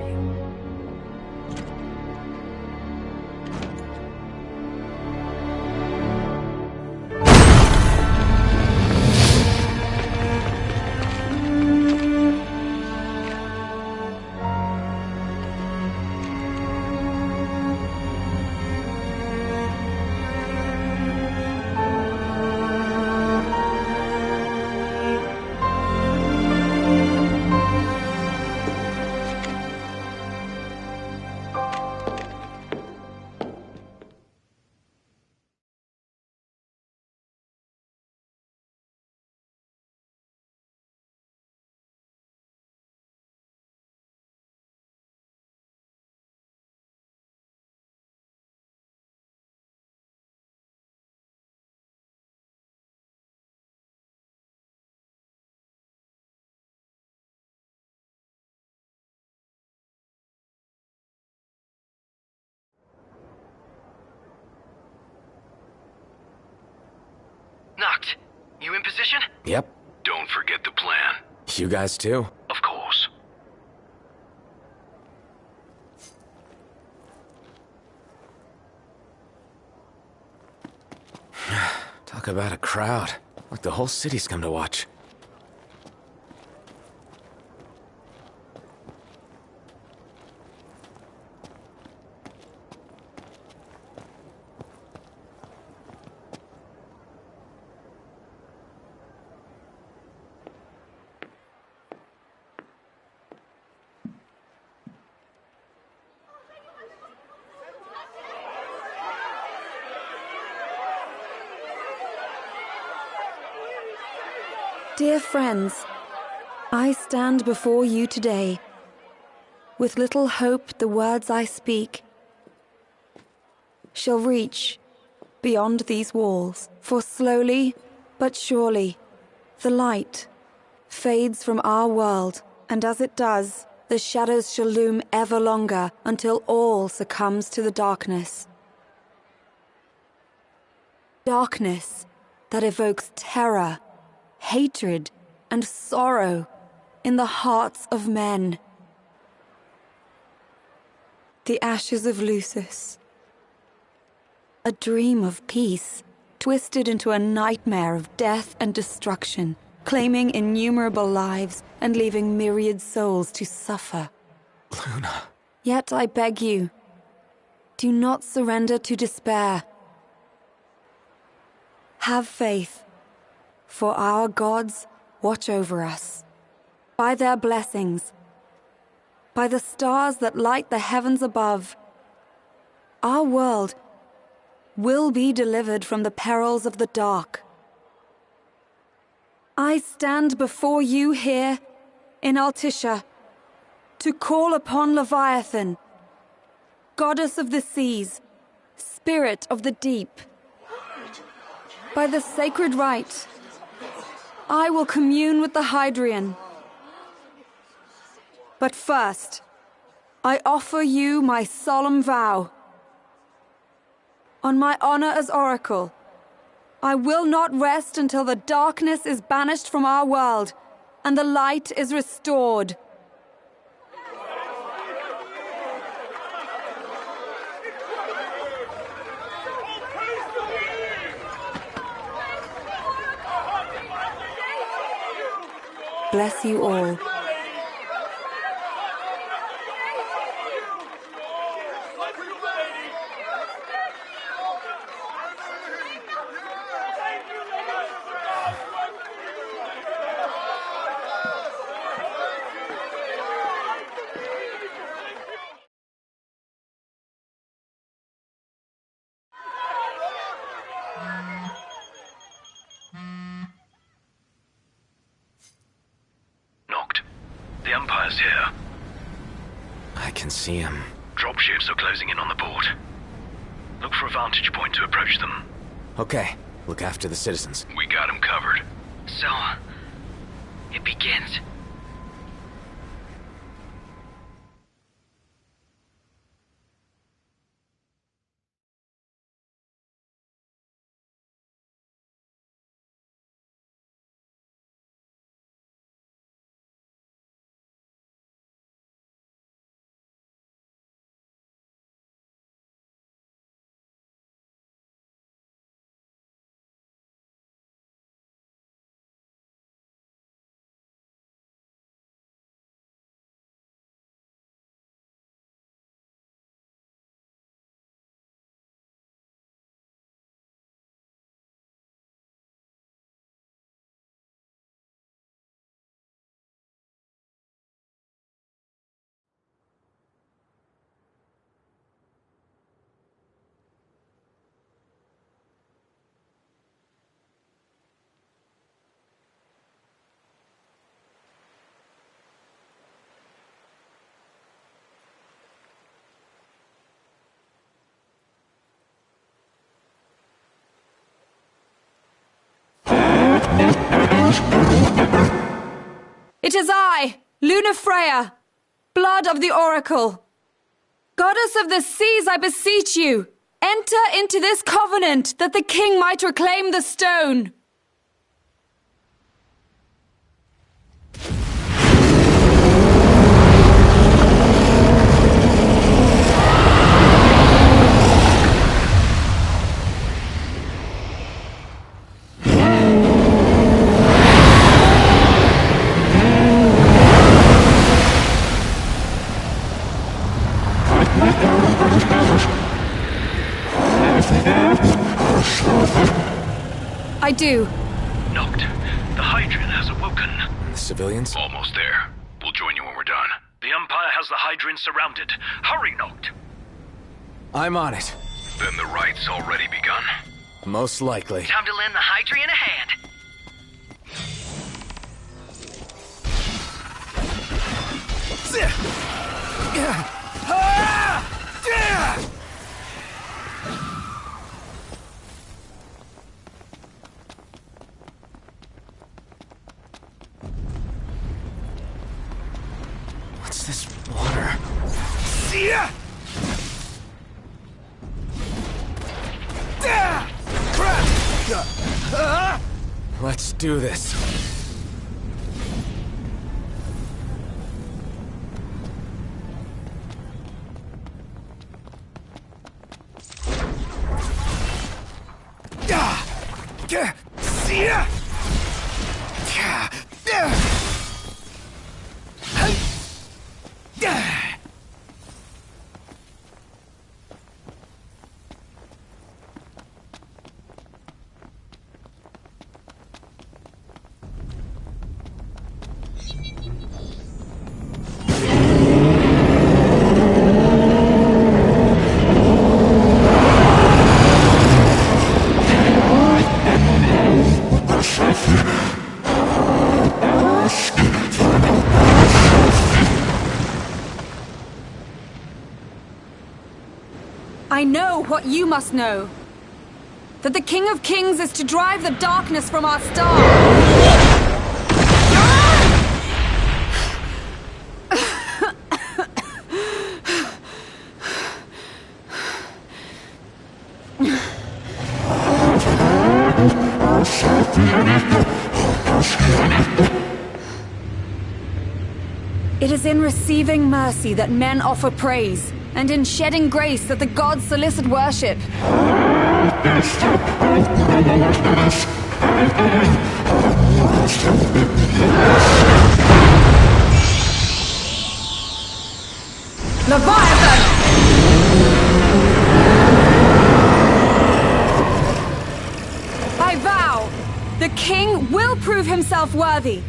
Knocked. You in position? Yep. Don't forget the plan. You guys too? Of course. Talk about a crowd. Like the whole city's come to watch. Dear friends, I stand before you today. With little hope the words I speak shall reach beyond these walls. For slowly but surely the light fades from our world, and as it does, the shadows shall loom ever longer until all succumbs to the darkness. Darkness that evokes terror, hatred, and sorrow in the hearts of men. The ashes of Lucis. A dream of peace, twisted into a nightmare of death and destruction, claiming innumerable lives and leaving myriad souls to suffer. Luna. Yet I beg you, do not surrender to despair. Have faith. For our gods watch over us. By their blessings, by the stars that light the heavens above, our world will be delivered from the perils of the dark. I stand before you here in Altissia to call upon Leviathan, goddess of the seas, spirit of the deep. By the sacred rite, I will commune with the Hydrian. But first, I offer you my solemn vow. On my honor as Oracle, I will not rest until the darkness is banished from our world and the light is restored. Bless you all. Knocked. The Empire's here. I can see him. Dropships are closing in on the port. Look for a vantage point to approach them. Okay, look after the citizens. We got them covered. So, it begins. It is I, Lunafreya, blood of the Oracle. Goddess of the seas, I beseech you, enter into this covenant that the king might reclaim the stone. I do. Knocked. The Hydrian has awoken. The civilians? Almost there. We'll join you when we're done. The Empire has the Hydrian surrounded. Hurry, Knocked. I'm on it. Then the right's already begun. Most likely. Time to lend the Hydrian a hand. What's this water? Let's do this. I know what you must know. That the King of Kings is to drive the darkness from our star. It is in receiving mercy that men offer praise, and in shedding grace that the gods solicit worship. Leviathan! I vow, the king will prove himself worthy.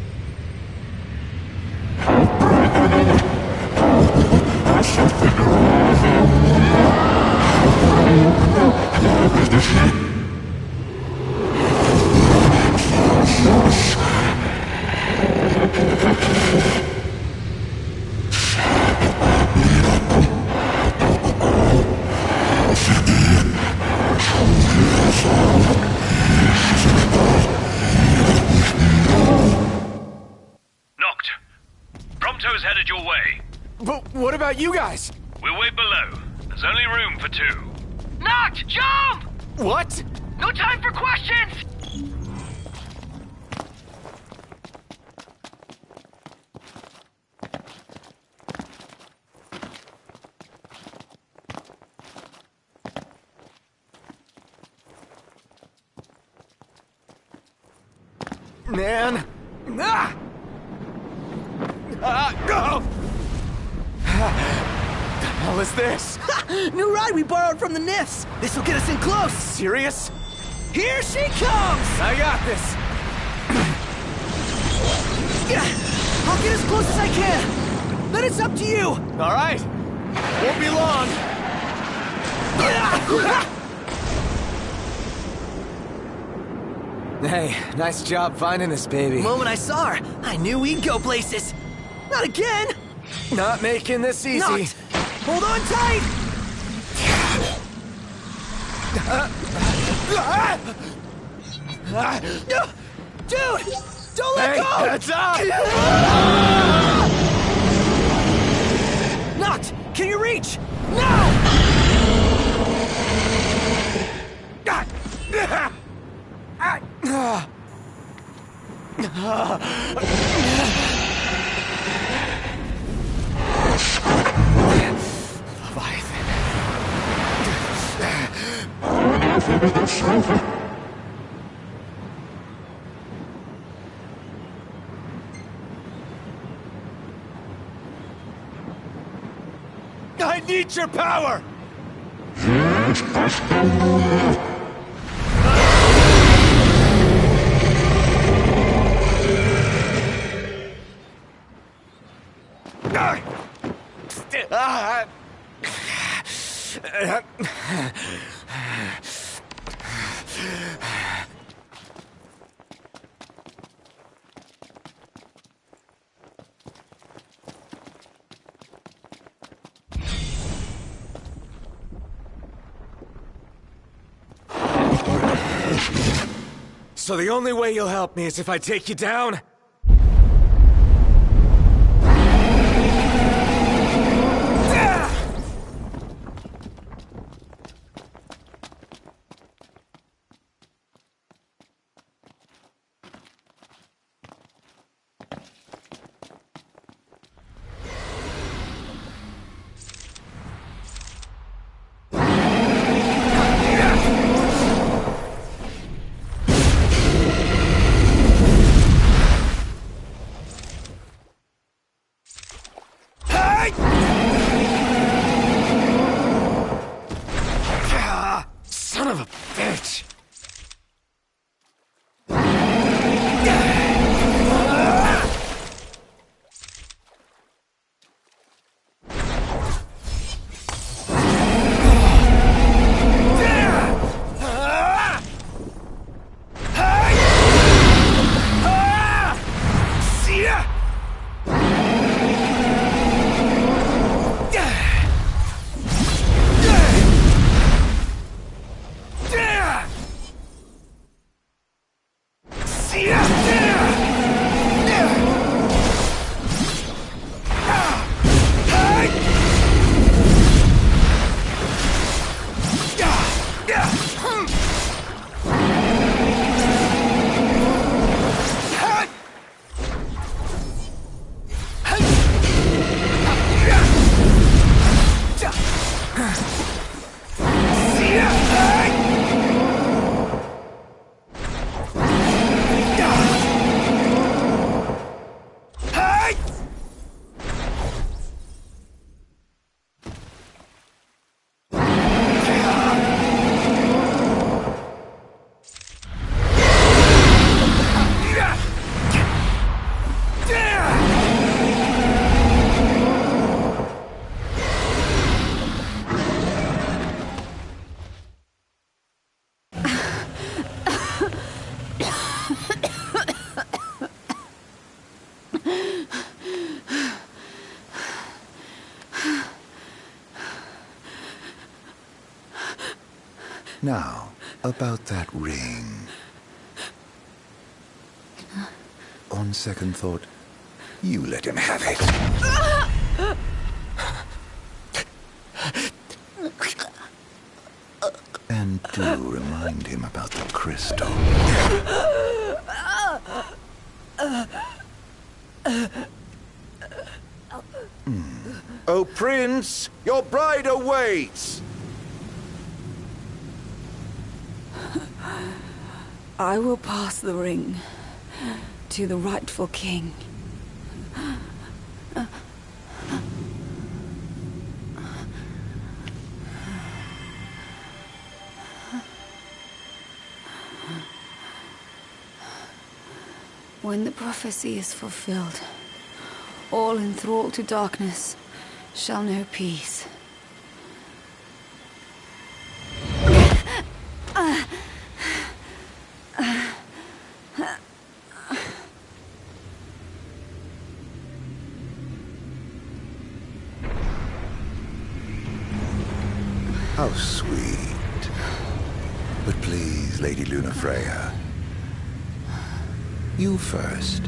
Knocked. Prompto's headed your way. But what about you guys? We'll wait below. There's only room for two. Knocked! Jump! What? No time for questions! Man. Ah! Go! The hell is this? New ride we borrowed from the Nifs. This'll get us in close. Serious? Here she comes! I got this. I'll get as close as I can. Then it's up to you. All right. Won't be long. Hey, nice job finding this baby. The moment I saw her, I knew we'd go places. Not again! Not making this easy. Not. Hold on tight! Dude! Don't let go! Heads up! Knocked! Can you reach? Now! I need your power! So the only way you'll help me is if I take you down? Son of a bitch! Now, about that ring. On second thought, you let him have it. And do remind him about the crystal. Oh, Prince, your bride awaits! I will pass the ring to the rightful king. When the prophecy is fulfilled, all enthralled to darkness shall know peace. How sweet. But please, Lady Lunafreya, you first.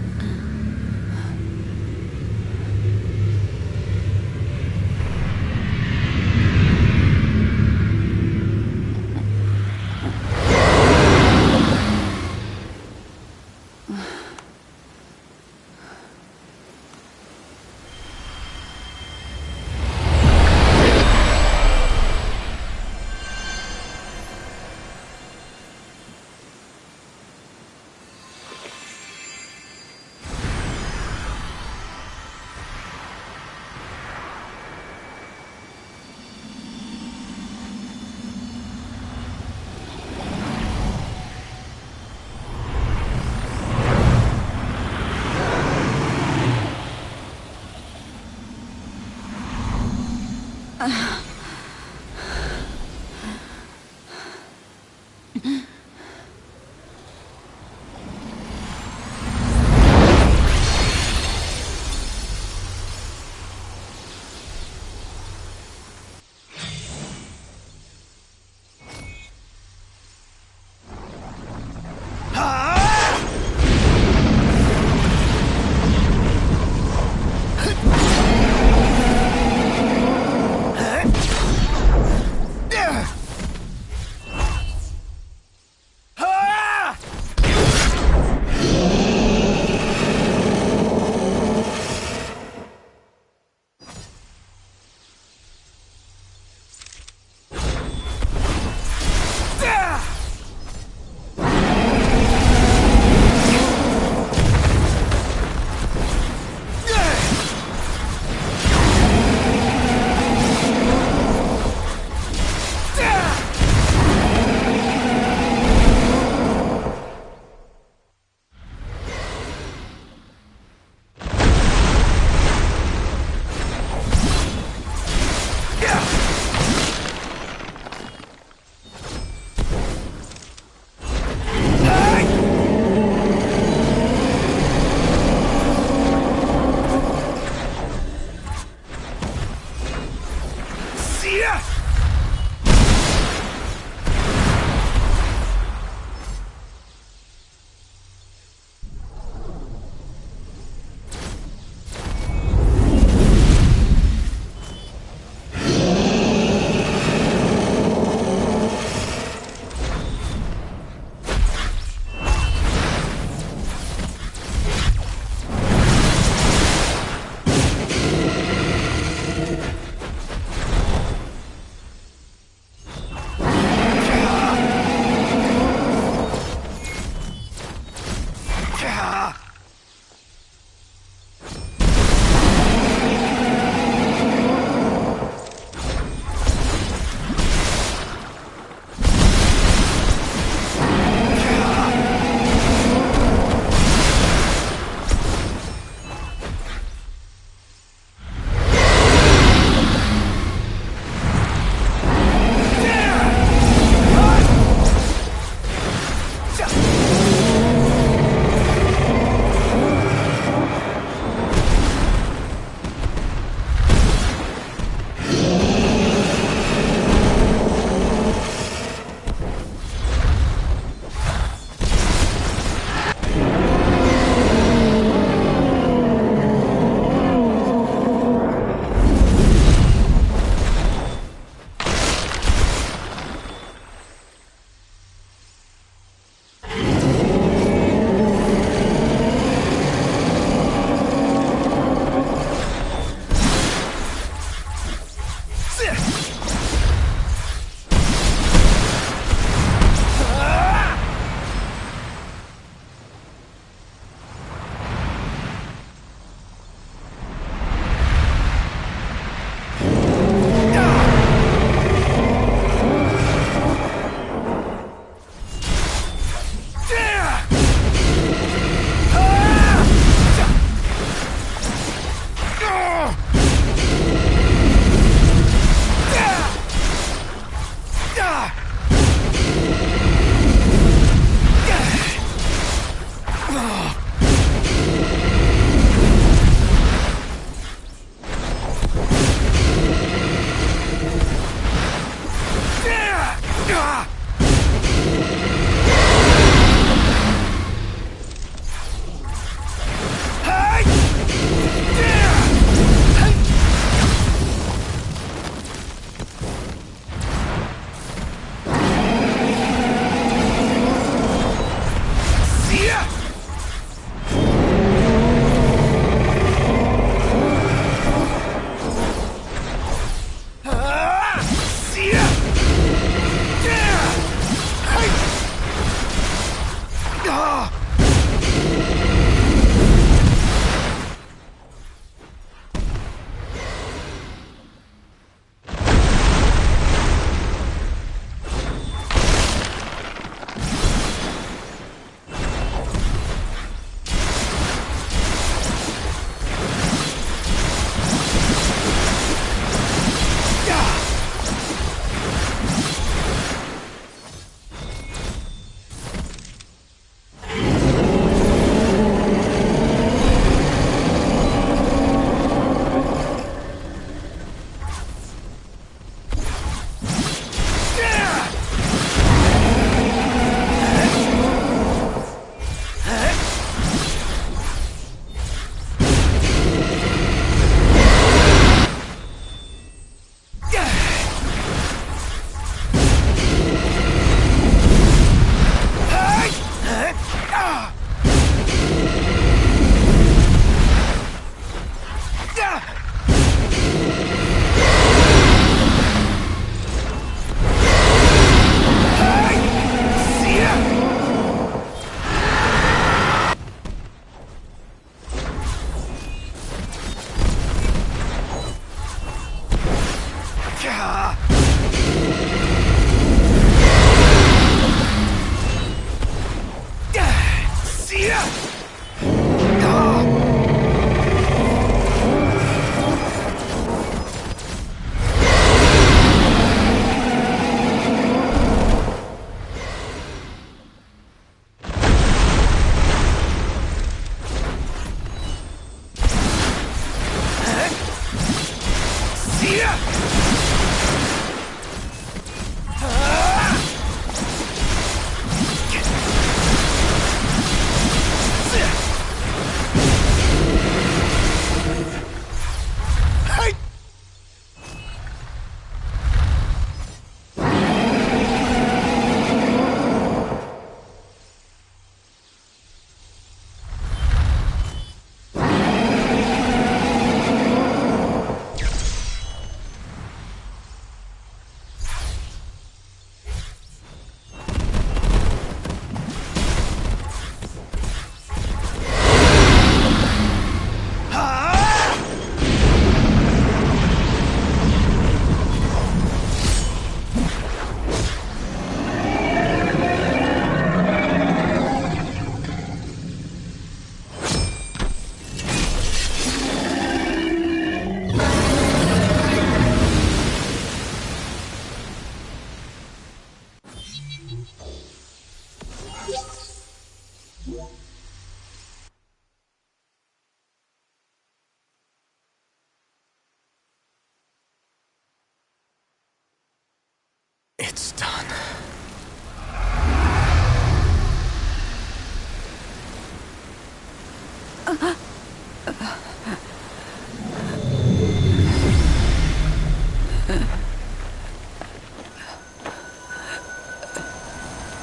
It's done.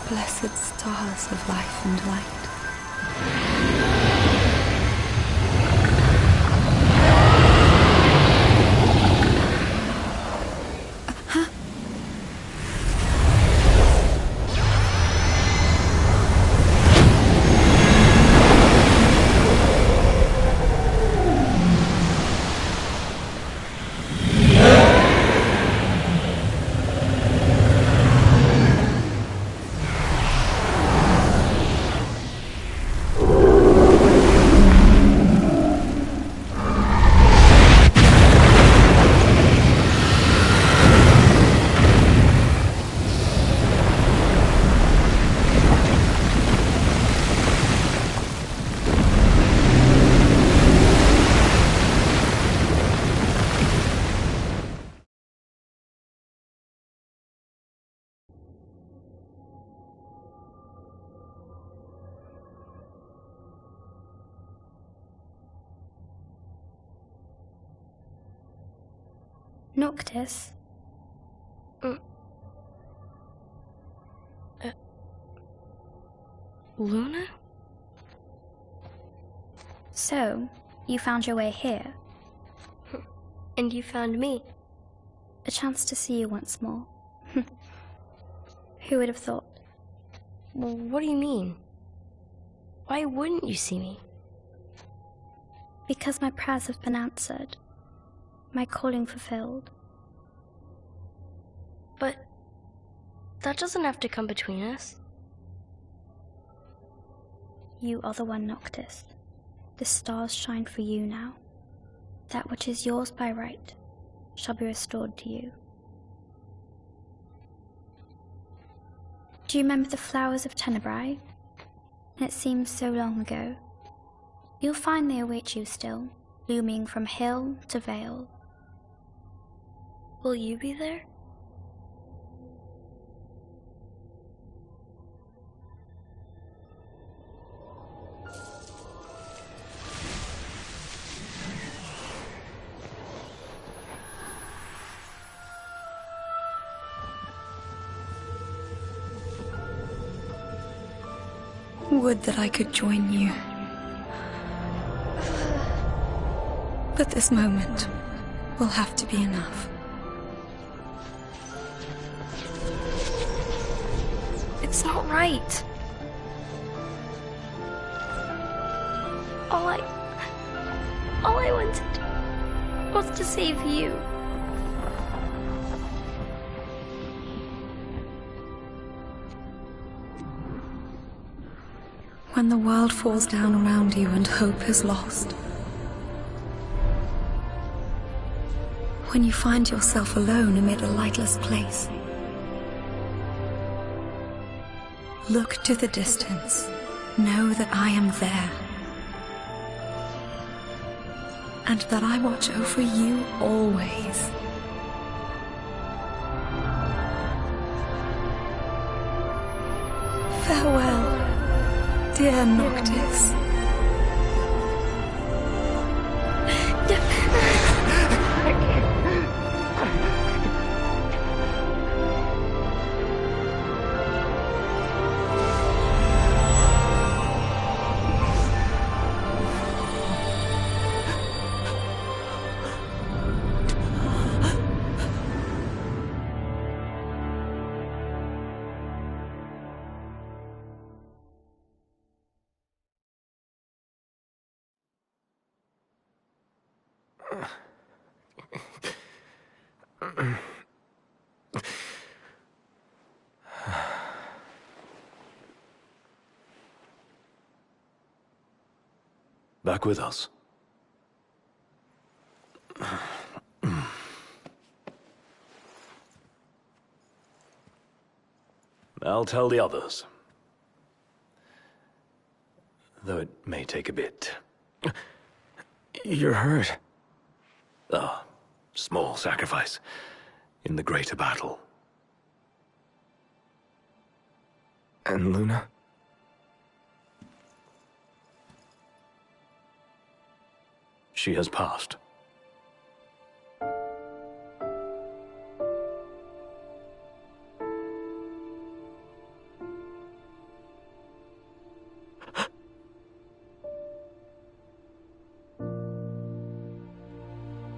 Blessed stars of life and light. Noctis? Luna? So, you found your way here. And you found me. A chance to see you once more. Who would have thought? Well, what do you mean? Why wouldn't you see me? Because my prayers have been answered. My calling fulfilled. But that doesn't have to come between us. You are the one, Noctis. The stars shine for you now. That which is yours by right shall be restored to you. Do you remember the flowers of Tenebrae? It seems so long ago. You'll find they await you still, blooming from hill to vale. Will you be there? Would that I could join you. But this moment will have to be enough. It's not right. All I wanted was to save you. When the world falls down around you and hope is lost. When you find yourself alone amid a lightless place. Look to the distance. Know that I am there. And that I watch over you always. dear Noctis. Back with us. I'll tell the others. Though it may take a bit. You're hurt. A small sacrifice in the greater battle. And Luna? She has passed.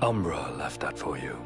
Umbra left that for you.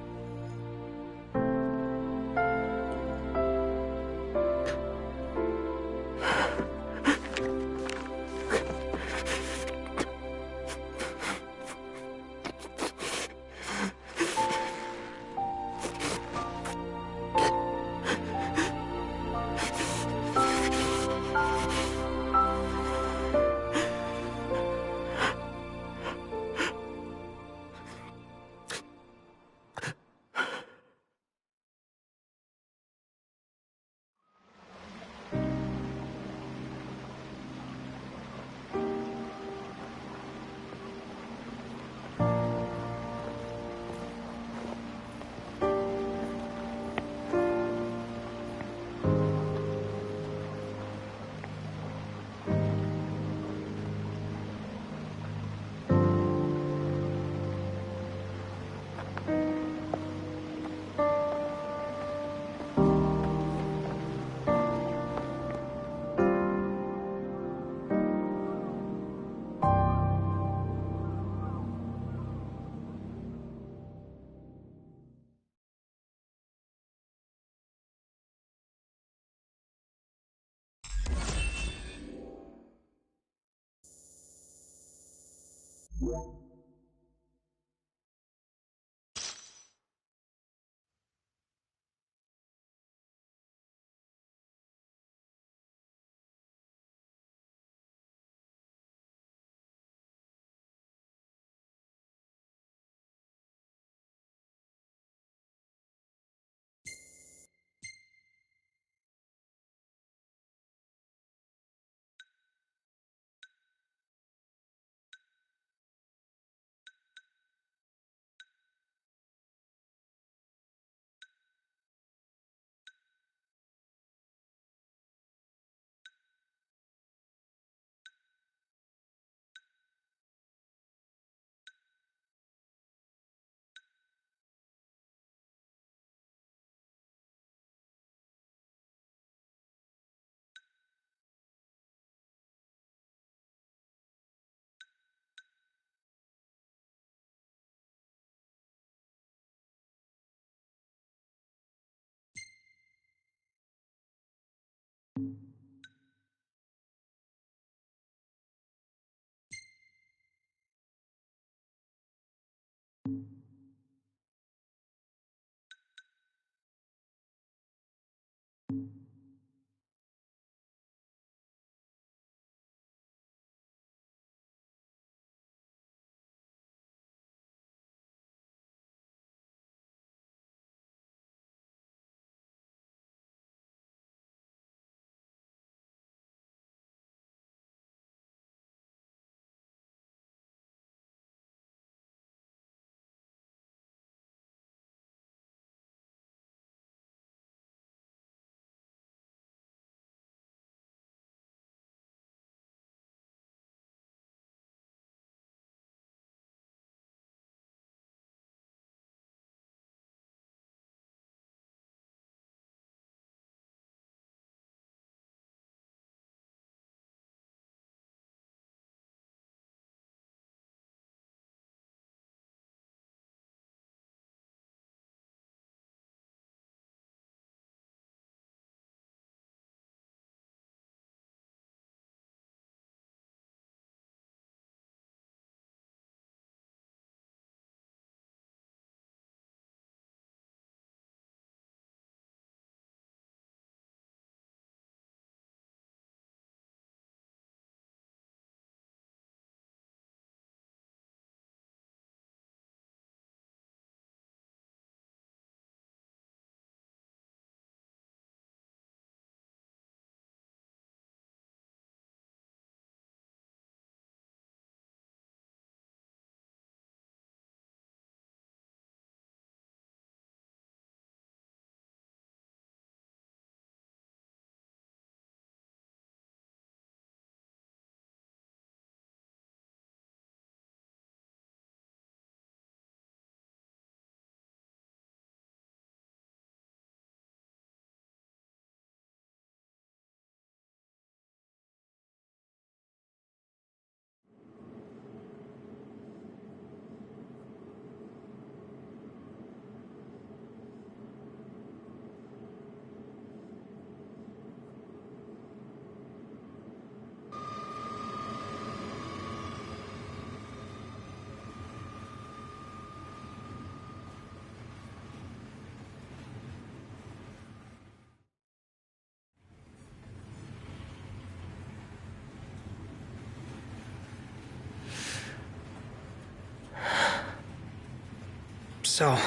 So,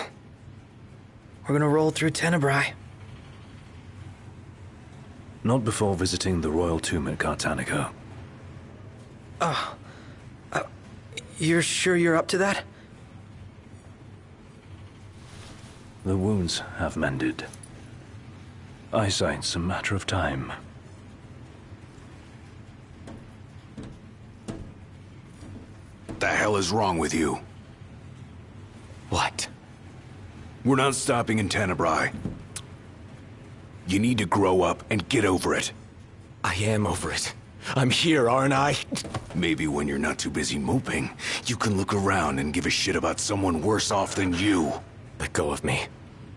we're gonna roll through Tenebrae. Not before visiting the royal tomb at Cartanica. You're sure you're up to that? The wounds have mended. Eyesight's a matter of time. The hell is wrong with you? What? We're not stopping in Tenebrae. You need to grow up and get over it. I am over it. I'm here, aren't I? Maybe when you're not too busy moping, you can look around and give a shit about someone worse off than you. Let go of me.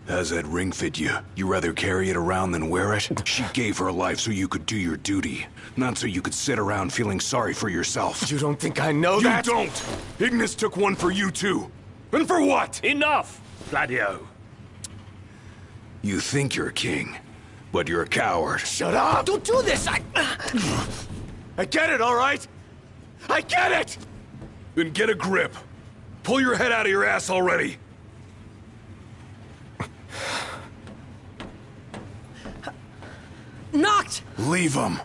How's that ring fit you? You rather carry it around than wear it? She gave her life so you could do your duty, not so you could sit around feeling sorry for yourself. You don't think I know that? You don't! Ignis took one for you too. And for what? Enough, Gladio. You think you're king, but you're a coward. Shut up! Don't do this! I get it, all right? I get it! Then get a grip. Pull your head out of your ass already. Knocked! Leave him.